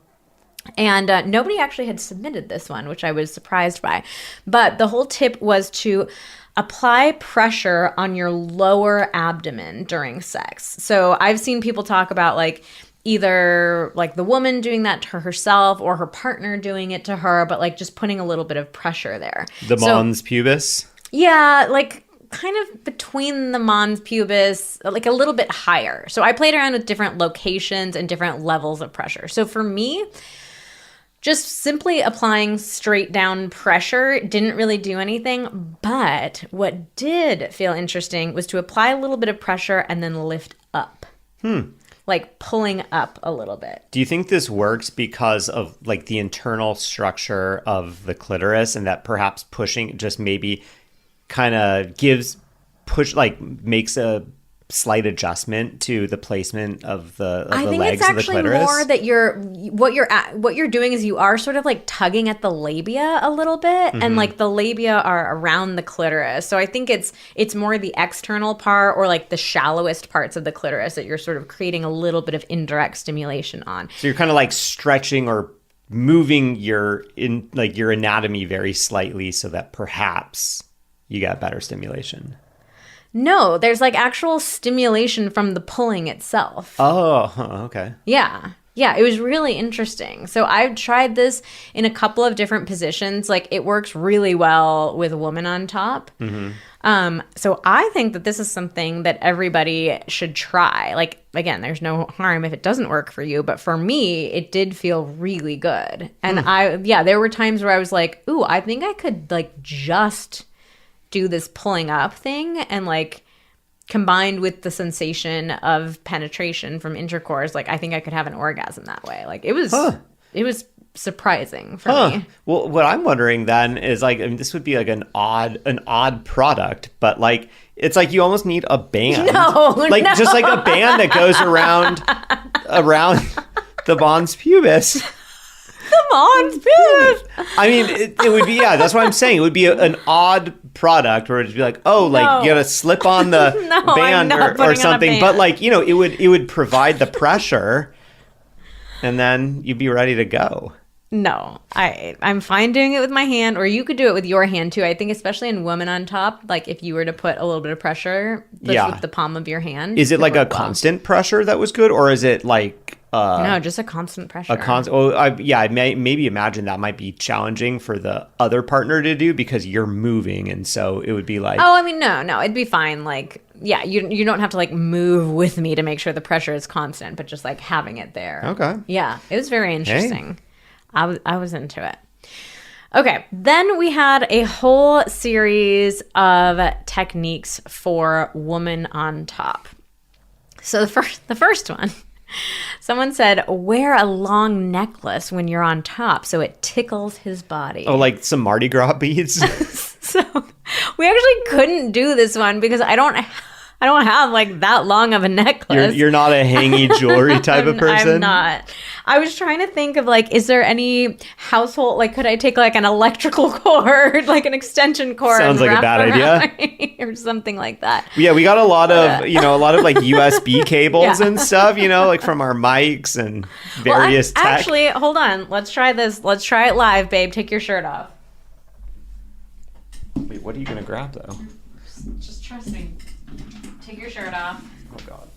And nobody actually had submitted this one, which I was surprised by. But the whole tip was to apply pressure on your lower abdomen during sex. So I've seen people talk about like either like the woman doing that to herself or her partner doing it to her, but like just putting a little bit of pressure there. The mons pubis? Yeah, like kind of between the mons pubis, like a little bit higher. So I played around with different locations and different levels of pressure. So for me, just simply applying straight down pressure didn't really do anything. But what did feel interesting was to apply a little bit of pressure and then lift up. Like pulling up a little bit. Do you think this works because of like the internal structure of the clitoris, and that perhaps pushing just maybe kind of makes a slight adjustment to the placement of the legs of the clitoris? I think it's actually more that what you're doing is you are sort of like tugging at the labia a little bit, and like the labia are around the clitoris. So I think it's more the external part, or like the shallowest parts of the clitoris, that you're sort of creating a little bit of indirect stimulation on. So you're kind of like stretching or moving your anatomy very slightly so that perhaps you got better stimulation. No, there's like actual stimulation from the pulling itself. Oh, okay. Yeah. Yeah, it was really interesting. So I've tried this in a couple of different positions. Like, it works really well with a woman on top. So I think that this is something that everybody should try. Like, again, there's no harm if it doesn't work for you. But for me, it did feel really good. And there were times where I was like, ooh, I think I could like just do this pulling up thing, and like combined with the sensation of penetration from intercourse, like I think I could have an orgasm that way. Like it was surprising for me. Well, what I'm wondering then is like, I mean, this would be like an odd product, but like it's like you almost need a band. Just like a band that goes around the mons pubis. The mons pubis. I mean, it would be, that's what I'm saying. It would be an odd product where it'd be like, you gotta slip on the band or something. But like, it would provide the pressure, and then you'd be ready to go. No, I'm fine doing it with my hand, or you could do it with your hand too. I think especially in woman on top, like if you were to put a little bit of pressure with the palm of your hand. Is it like a constant pressure that was good, or is it like... no, just a constant pressure. I maybe imagine that might be challenging for the other partner to do because you're moving, and so it would be like... Oh, I mean, no, it'd be fine. Like, yeah, you don't have to like move with me to make sure the pressure is constant, but just like having it there. Okay. Yeah, it was very interesting. Hey. I was into it. Okay, then we had a whole series of techniques for woman on top. So the first one, someone said, wear a long necklace when you're on top so it tickles his body. Oh, like some Mardi Gras beads? So we actually couldn't do this one because I don't have like that long of a necklace. You're not a hangy jewelry type of person? I'm not. I was trying to think of like, is there any household, like could I take like an electrical cord, like an extension cord? Sounds like a bad idea. Or something like that. Yeah, we got a lot of like USB cables and stuff, like from our mics and various tech. Actually, hold on. Let's try this. Let's try it live, babe. Take your shirt off. Wait, what are you going to grab though? Just trust me. Take your shirt off. Oh God.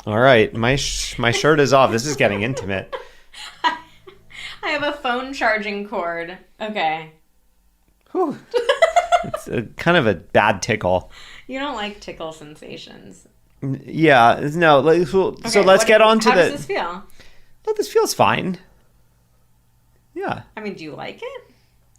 All right, my shirt is off. This is getting intimate. I have a phone charging cord. Okay. Whew. It's kind of a bad tickle. You don't like tickle sensations. Yeah, no. So let's get on to how does this feel? Well, this feels fine. Yeah. I mean, do you like it?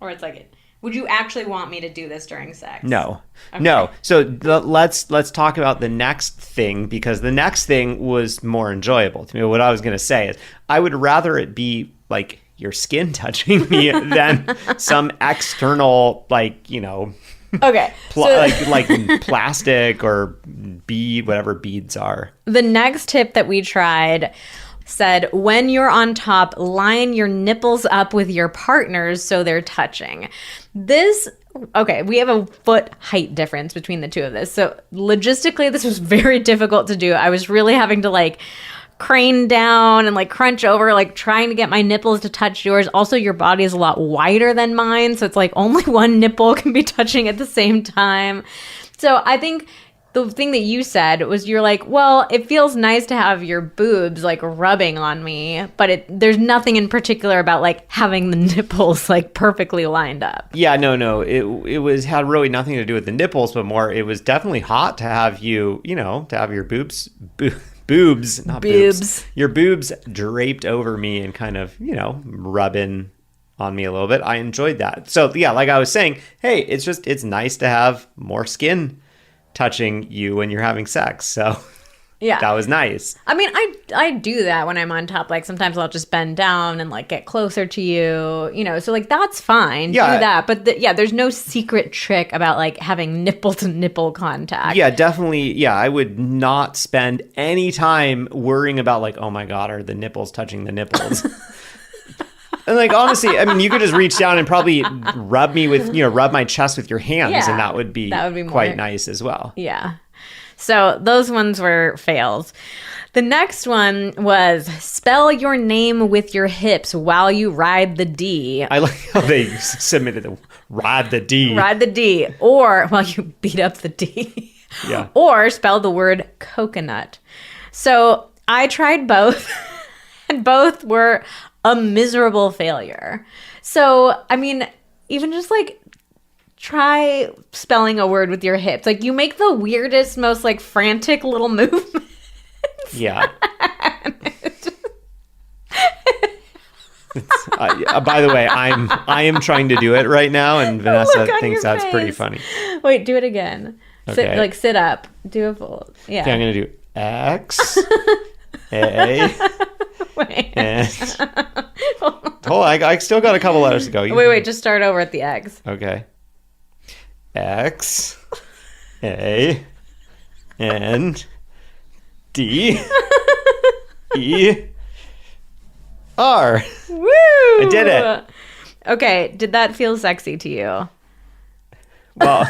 Or it's like it. Would you actually want me to do this during sex? No. Okay. No. So let's talk about the next thing, because the next thing was more enjoyable to me. What I was going to say is I would rather it be like your skin touching me than some external, like, you know, okay, like plastic or bead, whatever beads are. The next tip that we tried said, when you're on top, line your nipples up with your partners so they're touching. Okay, we have a foot height difference between the two of this. So logistically, this was very difficult to do. I was really having to like crane down and like crunch over, like trying to get my nipples to touch yours. Also, your body is a lot wider than mine, so it's like only one nipple can be touching at the same time. So I think the thing that you said was, you're like, well, it feels nice to have your boobs like rubbing on me, but there's nothing in particular about like having the nipples like perfectly lined up. Yeah, no. It had really nothing to do with the nipples, but more, it was definitely hot to have you, you know, to have your boobs, not boobs. Your boobs draped over me and kind of, you know, rubbing on me a little bit. I enjoyed that. So yeah, like I was saying, hey, it's nice to have more skin touching you when you're having sex. So yeah, that was nice. I mean, I do that when I'm on top. Like sometimes I'll just bend down and like get closer to you, you know, so like that's fine. Yeah. Do that. But there's no secret trick about like having nipple to nipple contact. Yeah, definitely. Yeah, I would not spend any time worrying about like, oh my God, are the nipples touching the nipples? And like, honestly, I mean, you could just reach down and probably rub my chest with your hands, and that would be quite nice as well. Yeah. So those ones were fails. The next one was spell your name with your hips while you ride the D. I like how they submitted the ride the D. Ride the D. Or while you beat up the D. Yeah. Or spell the word coconut. So I tried both, and both were a miserable failure. So, I mean, even just like try spelling a word with your hips. Like you make the weirdest, most like frantic little movements. Yeah. By the way, I am trying to do it right now, and Vanessa thinks that's pretty funny. Wait, do it again. Okay. Sit up. Do a full. Yeah. Okay, I'm gonna do X A. Wait. And hold on, I still got a couple letters to go. Wait, just start over at the X. Okay. X A N D E R. Woo! I did it. Okay, did that feel sexy to you? Well,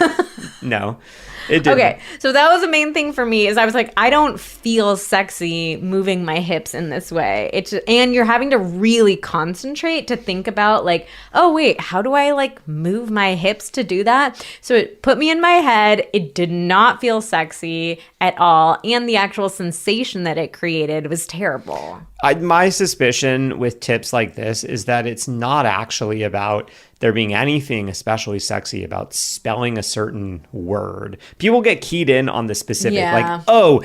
no. It didn't. Okay, so that was the main thing for me, is I was like, I don't feel sexy moving my hips in this way. And you're having to really concentrate to think about like, oh wait, how do I like move my hips to do that? So it put me in my head. It did not feel sexy at all, and the actual sensation that it created was terrible. My suspicion with tips like this is that it's not actually about there being anything especially sexy about spelling a certain word. People get keyed in on the specific, like, oh,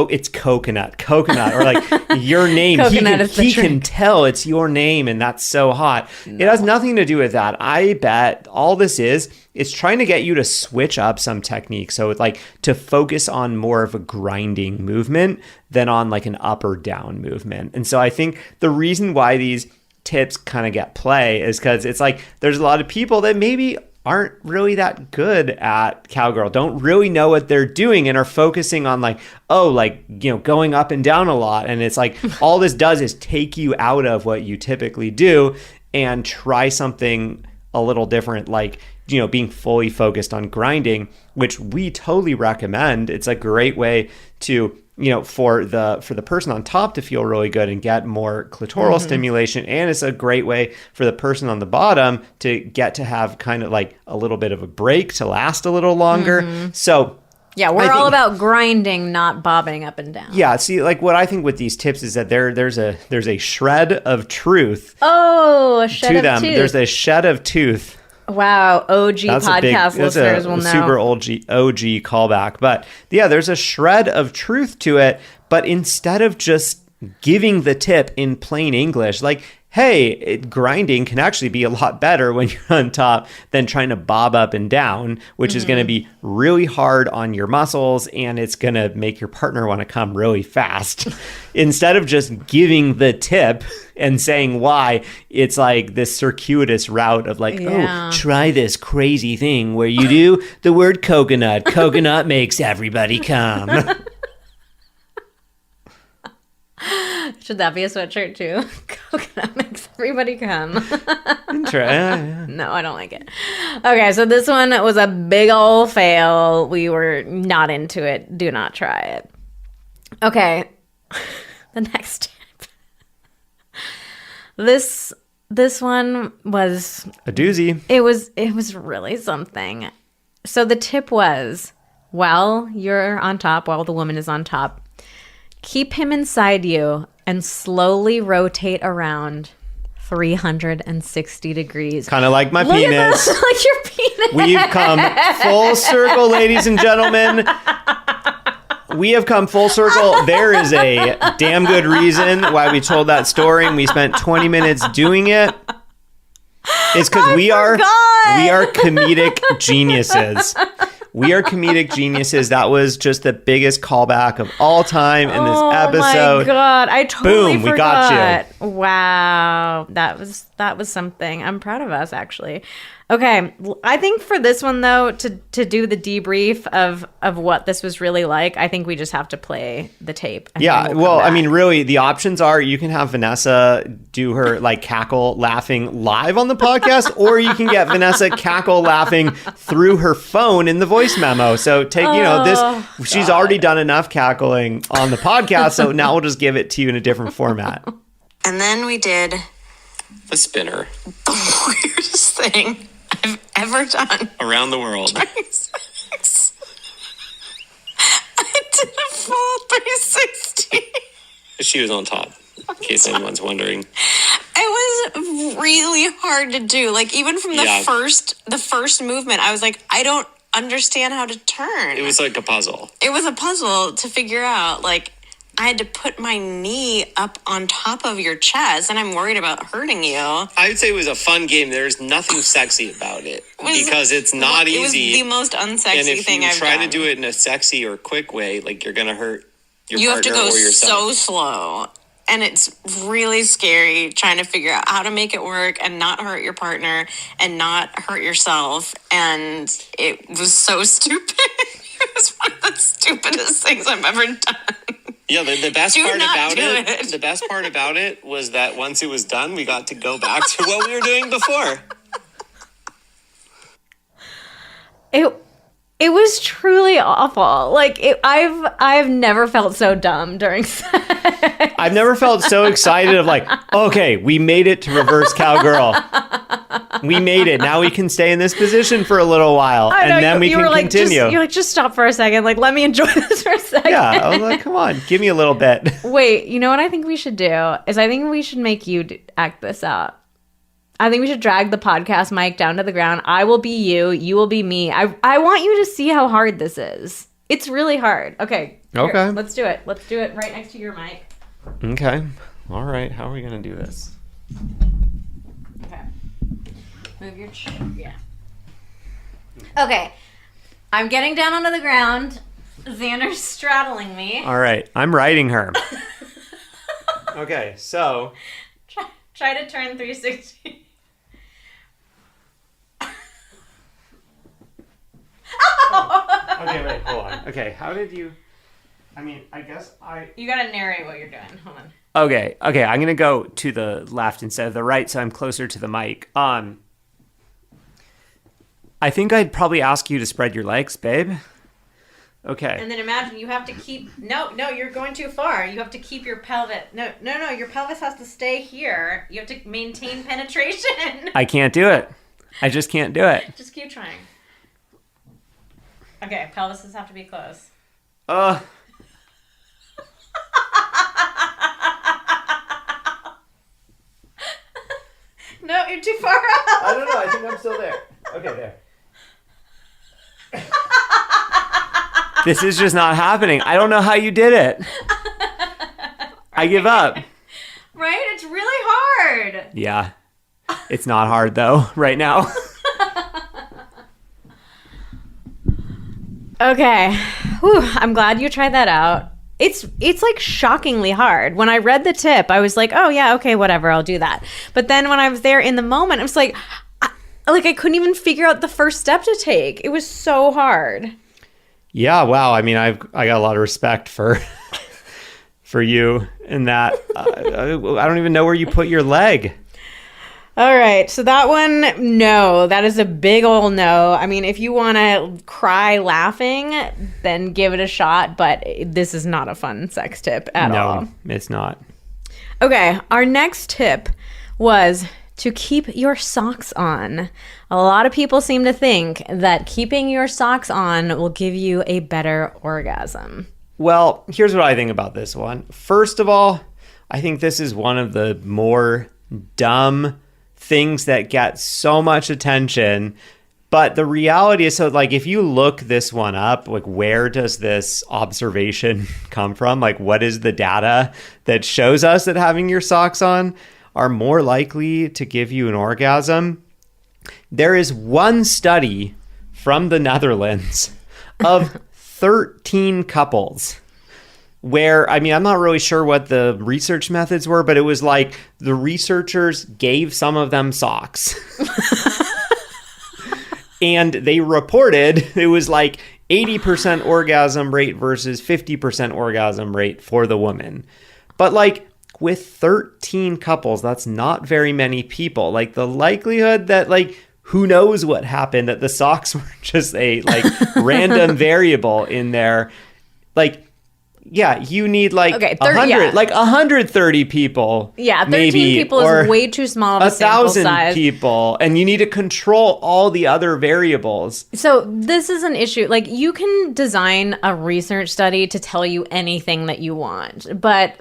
it's coconut, or like your name. He can tell it's your name, and that's so hot. No. It has nothing to do with that. I bet all this is trying to get you to switch up some technique. So it's like to focus on more of a grinding movement than on like an up or down movement. And so I think the reason why these tips kind of get play is because it's like there's a lot of people that maybe aren't really that good at cowgirl, don't really know what they're doing, and are focusing on like, oh, like, you know, going up and down a lot. And it's like all this does is take you out of what you typically do and try something a little different, like, you know, being fully focused on grinding, which we totally recommend. It's a great way to for the person on top to feel really good and get more clitoral stimulation. And it's a great way for the person on the bottom to get to have kind of like a little bit of a break to last a little longer. So yeah, we're all about grinding, not bobbing up and down. Yeah, see, like what I think with these tips is that there's a shred of truth. Oh, a shed of tooth. There's a shed of tooth. Wow, OG podcast listeners will know. Super OG callback. But yeah, there's a shred of truth to it. But instead of just giving the tip in plain English, like, hey, grinding can actually be a lot better when you're on top than trying to bob up and down, which is going to be really hard on your muscles, and it's going to make your partner want to come really fast. Instead of just giving the tip and saying why, it's like this circuitous route of like, oh, try this crazy thing where you do the word coconut. Coconut makes everybody come. Should that be a sweatshirt too? Coconut makes everybody come. No, I don't like it. Okay, so this one was a big old fail. We were not into it. Do not try it. Okay, the next tip. This one was a doozy. It was really something. So the tip was, while you're on top, while the woman is on top, keep him inside you and slowly rotate around 360 degrees. Kind of like my Look penis. Like your penis. We've come full circle, ladies and gentlemen. We have come full circle. There is a damn good reason why we told that story and we spent 20 minutes doing it. It's because we are comedic geniuses. We are comedic geniuses. That was just the biggest callback of all time in this episode. Oh my God. I totally Boom, forgot. we got you. Wow. That was something. I'm proud of us, actually. Okay. I think for this one, though, to do the debrief of what this was really like, I think we just have to play the tape. Yeah. Well, I mean, really, the options are you can have Vanessa do her like cackle laughing live on the podcast, or you can get Vanessa cackle laughing through her phone in the voice memo. So take, this, she's already done enough cackling on the podcast. So now we'll just give it to you in a different format. And then we did The spinner. the weirdest thing I've ever done. Around the world. I did a full 360. She was on top, in case anyone's wondering. It was really hard to do. Like, even from the first movement, I was like, I don't understand how to turn. It was like a puzzle. It was a puzzle to figure out. Like, I had to put my knee up on top of your chest, and I'm worried about hurting you. I would say it was a fun game. There's nothing sexy about it because it's not easy. It was the most unsexy thing I've done. And if you try to do it in a sexy or quick way, like, you're going to hurt your you partner or yourself. You have to go so slow, and it's really scary trying to figure out how to make it work and not hurt your partner and not hurt yourself, and it was so stupid. It was one of the stupidest things I've ever done. Yeah, the best part about it was that once it was done, we got to go back to what we were doing before. It was truly awful. Like, I've never felt so dumb during sex. I've never felt so excited of like, okay, we made it to reverse cowgirl. We made it. Now we can stay in this position for a little while, and then we can continue. You're like, just stop for a second. Like, let me enjoy this for a second. Yeah, I was like, come on, give me a little bit. Wait, you know what I think we should do? Is I think we should make you act this out. I think we should drag the podcast mic down to the ground. I will be you. You will be me. I want you to see how hard this is. It's really hard. Okay. Okay. Let's do it. Let's do it right next to your mic. Okay. All right. How are we going to do this? Okay. Move your chair. Yeah. Okay. I'm getting down onto the ground. Xander's straddling me. All right. I'm riding her. Okay. So. Try to turn 360. Okay, wait, hold on. Okay, how did you... I mean, I guess You gotta narrate what you're doing. Hold on. Okay, I'm gonna go to the left instead of the right, so I'm closer to the mic. I think I'd probably ask you to spread your legs, babe. Okay. And then imagine you have to keep, no, you're going too far. You have to keep your pelvis, no, your pelvis has to stay here. You have to maintain penetration. I can't do it. I just can't do it. Just keep trying. Okay, pelvises have to be close. No, you're too far out. I don't know. I think I'm still there. Okay, there. This is just not happening. I don't know how you did it. I give up. Right? It's really hard. Yeah. It's not hard, though, right now. Okay. Whew, I'm glad you tried that out. It's like shockingly hard. When I read the tip, I was like, oh yeah, okay, whatever, I'll do that. But then when I was there in the moment, I was like I couldn't even figure out the first step to take. It was so hard. Yeah, wow. I mean, I got a lot of respect for you in that. I don't even know where you put your leg. All right, so that one, no, that is a big old no. I mean, if you want to cry laughing, then give it a shot, but this is not a fun sex tip at all. No, it's not. Okay, our next tip was to keep your socks on. A lot of people seem to think that keeping your socks on will give you a better orgasm. Well, here's what I think about this one. First of all, I think this is one of the more dumb things that get so much attention. But the reality is, so like if you look this one up, like where does this observation come from? Like what is the data that shows us that having your socks on are more likely to give you an orgasm? There is one study from the Netherlands of 13 couples where, I mean, I'm not really sure what the research methods were, but it was like the researchers gave some of them socks. And they reported it was like 80% orgasm rate versus 50% orgasm rate for the woman. But like with 13 couples, that's not very many people. Like the likelihood that like, who knows what happened, that the socks were just a like random variable in there. Like, yeah, you need like 100, like 130 people. Yeah, 13 maybe, people is way too small of a sample size. 1,000 people, and you need to control all the other variables. So this is an issue. Like you can design a research study to tell you anything that you want, but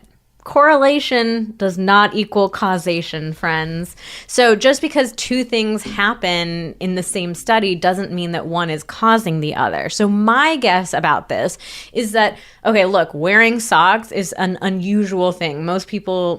correlation does not equal causation, friends. So just because two things happen in the same study doesn't mean that one is causing the other. So my guess about this is that, okay, look, wearing socks is an unusual thing. Most people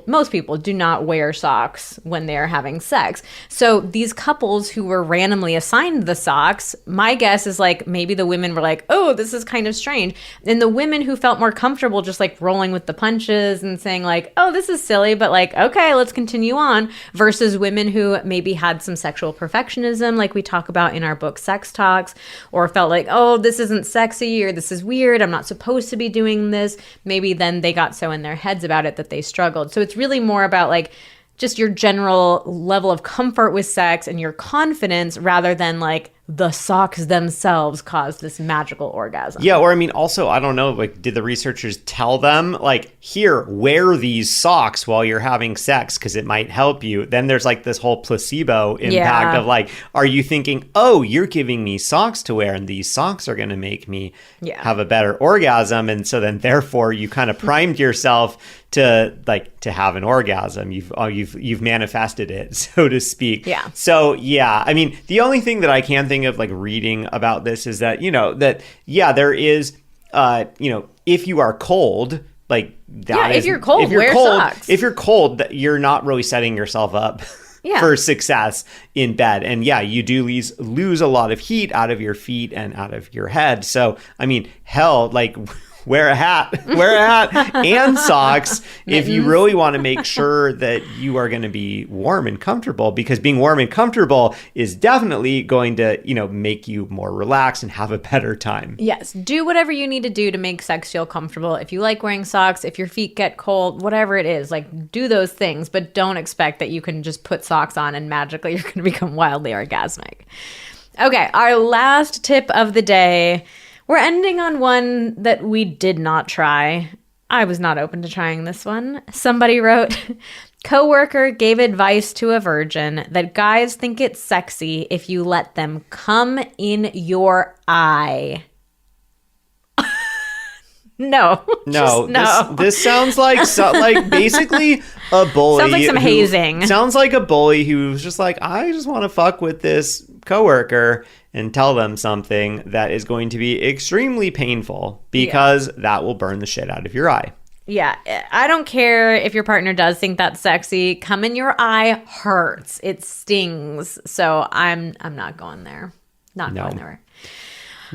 do not wear socks when they're having sex. So these couples who were randomly assigned the socks, my guess is like maybe the women were like, oh, this is kind of strange. And the women who felt more comfortable just like rolling with the punches and saying like, oh, this is silly, but like, okay, let's continue on, versus women who maybe had some sexual perfectionism, like we talk about in our book, Sex Talks, or felt like, oh, this isn't sexy, or this is weird, I'm not supposed to be doing this. Maybe then they got so in their heads about it that they struggled. So it's really more about like just your general level of comfort with sex and your confidence rather than like the socks themselves caused this magical orgasm. Yeah, or I mean, also, I don't know, like, did the researchers tell them, like, here, wear these socks while you're having sex because it might help you? Then there's like this whole placebo impact of like, are you thinking, oh, you're giving me socks to wear and these socks are going to make me have a better orgasm? And so then therefore you kind of primed yourself to have an orgasm. You've manifested it, so to speak. Yeah. So yeah, I mean, the only thing that I can think of like reading about this is that, there is, if you are cold, like that if you're cold, wear socks. If you're cold, you're not really setting yourself up for success in bed. And yeah, you do lose a lot of heat out of your feet and out of your head. So, I mean, hell, like wear a hat and socks if you really want to make sure that you are going to be warm and comfortable, because being warm and comfortable is definitely going to, make you more relaxed and have a better time. Yes. Do whatever you need to do to make sex feel comfortable. If you like wearing socks, if your feet get cold, whatever it is, like do those things, but don't expect that you can just put socks on and magically you're going to become wildly orgasmic. Okay. Our last tip of the day We're ending on one that we did not try. I was not open to trying this one. Somebody wrote, coworker gave advice to a virgin that guys think it's sexy if you let them come in your eye. No. This sounds like basically a bully. Sounds like some hazing. Sounds like a bully who's just like, I just want to fuck with this coworker and tell them something that is going to be extremely painful because that will burn the shit out of your eye. Yeah, I don't care if your partner does think that's sexy. Come in your eye hurts. It stings. So I'm not going there. Not going there.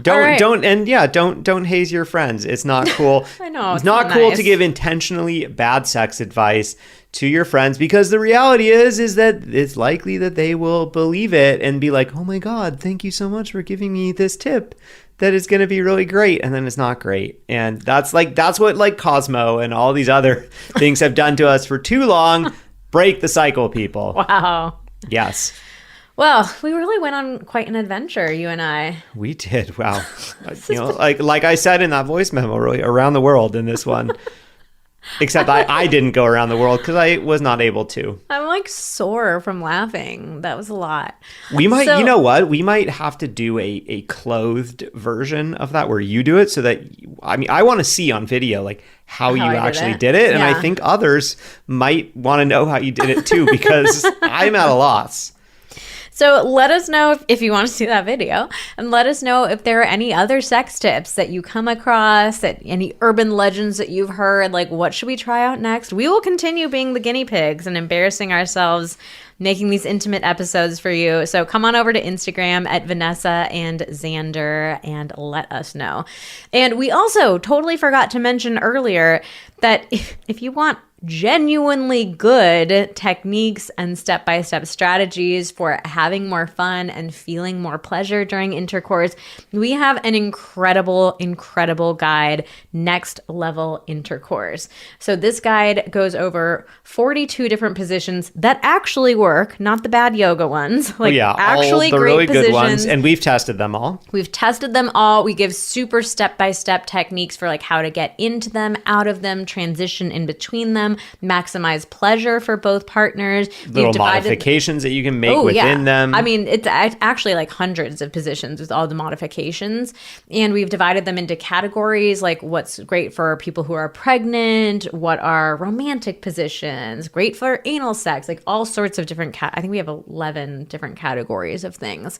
Don't haze your friends. It's not cool. I know. It's not cool to give intentionally bad sex advice to your friends, because the reality is that it's likely that they will believe it and be like, oh my God, thank you so much for giving me this tip that is going to be really great. And then it's not great. And that's what like Cosmo and all these other things have done to us for too long. Break the cycle, people. Wow. Yes. Well, we really went on quite an adventure, you and I. We did. Wow. Like I said in that voice memo, really around the world in this one. Except I didn't go around the world because I was not able to. I'm like sore from laughing. That was a lot. We might, you know what? We might have to do a clothed version of that where you do it so that, I want to see on video like how you actually did it. And I think others might want to know how you did it too, because I'm at a loss. So let us know if you want to see that video, and let us know if there are any other sex tips that you come across, that any urban legends that you've heard, like what should we try out next? We will continue being the guinea pigs and embarrassing ourselves, making these intimate episodes for you. So come on over to Instagram at Vanessa and Xander and let us know. And we also totally forgot to mention earlier that if you want genuinely good techniques and step-by-step strategies for having more fun and feeling more pleasure during intercourse, we have an incredible guide, Next Level Intercourse. So this guide goes over 42 different positions that actually work, not the bad yoga ones. Actually all the great really positions. good ones, and we've tested them all. We give super step-by-step techniques for like how to get into them, out of them, transition in between them, maximize pleasure for both partners. Little modifications that you can make within them. I mean, it's actually like hundreds of positions with all the modifications. And we've divided them into categories, like what's great for people who are pregnant, what are romantic positions, great for anal sex, like all sorts of different, I think we have 11 different categories of things.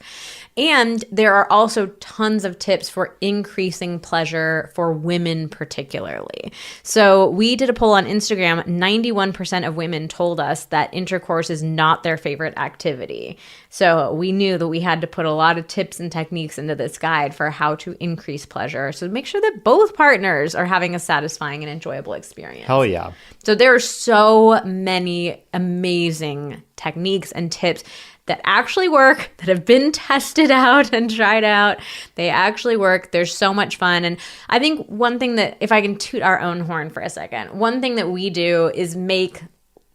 And there are also tons of tips for increasing pleasure for women particularly. So we did a poll on Instagram. 91% of women told us that intercourse is not their favorite activity. So we knew that we had to put a lot of tips and techniques into this guide for how to increase pleasure. So make sure that both partners are having a satisfying and enjoyable experience. Hell yeah. So there are so many amazing techniques and tips that actually work, that have been tested out and tried out. They actually work. They're so much fun. And I think one thing that, if I can toot our own horn for a second, one thing that we do is make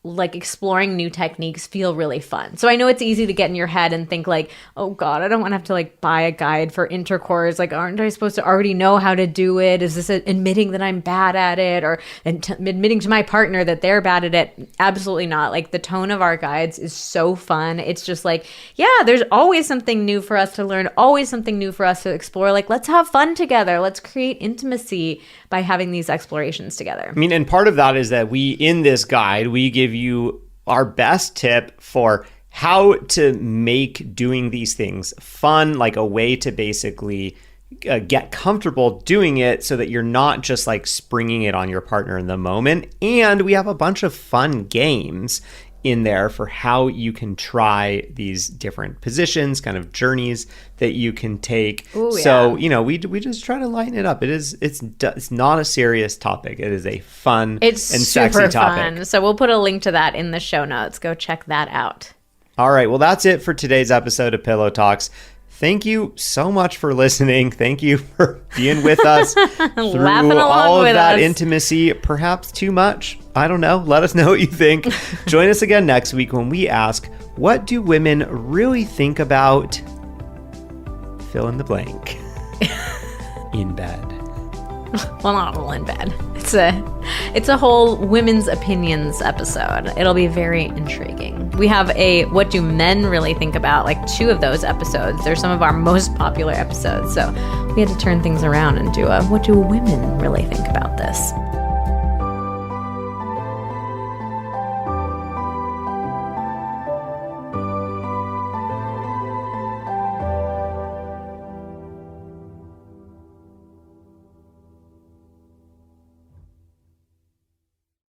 like exploring new techniques feel really fun. So I know it's easy to get in your head and think like, oh God, I don't want to have to like buy a guide for intercourse. Like, aren't I supposed to already know how to do it? Is this admitting that I'm bad at it, or admitting to my partner that they're bad at it? Absolutely not. Like, the tone of our guides is so fun. It's just like, yeah, there's always something new for us to learn, always something new for us to explore. Like, let's have fun together. Let's create intimacy by having these explorations together. I mean, and part of that is that in this guide, we give you our best tip for how to make doing these things fun, like a way to basically get comfortable doing it so that you're not just like springing it on your partner in the moment. And we have a bunch of fun games in there for how you can try these different positions, kind of journeys that you can take. Ooh, so, we just try to lighten it up. It's not a serious topic. It is a fun and sexy topic. Fun. So we'll put a link to that in the show notes. Go check that out. All right. Well, that's it for today's episode of Pillow Talks. Thank you so much for listening. Thank you for being with us through all of that intimacy, perhaps too much. I don't know. Let us know what you think. Join us again next week when we ask, what do women really think about fill in the blank? in bed. Well, not all in bed. It's a whole women's opinions episode. It'll be very intriguing. We have a what do men really think about, like 2 of those episodes. They're some of our most popular episodes. So we had to turn things around and do a what do women really think about this.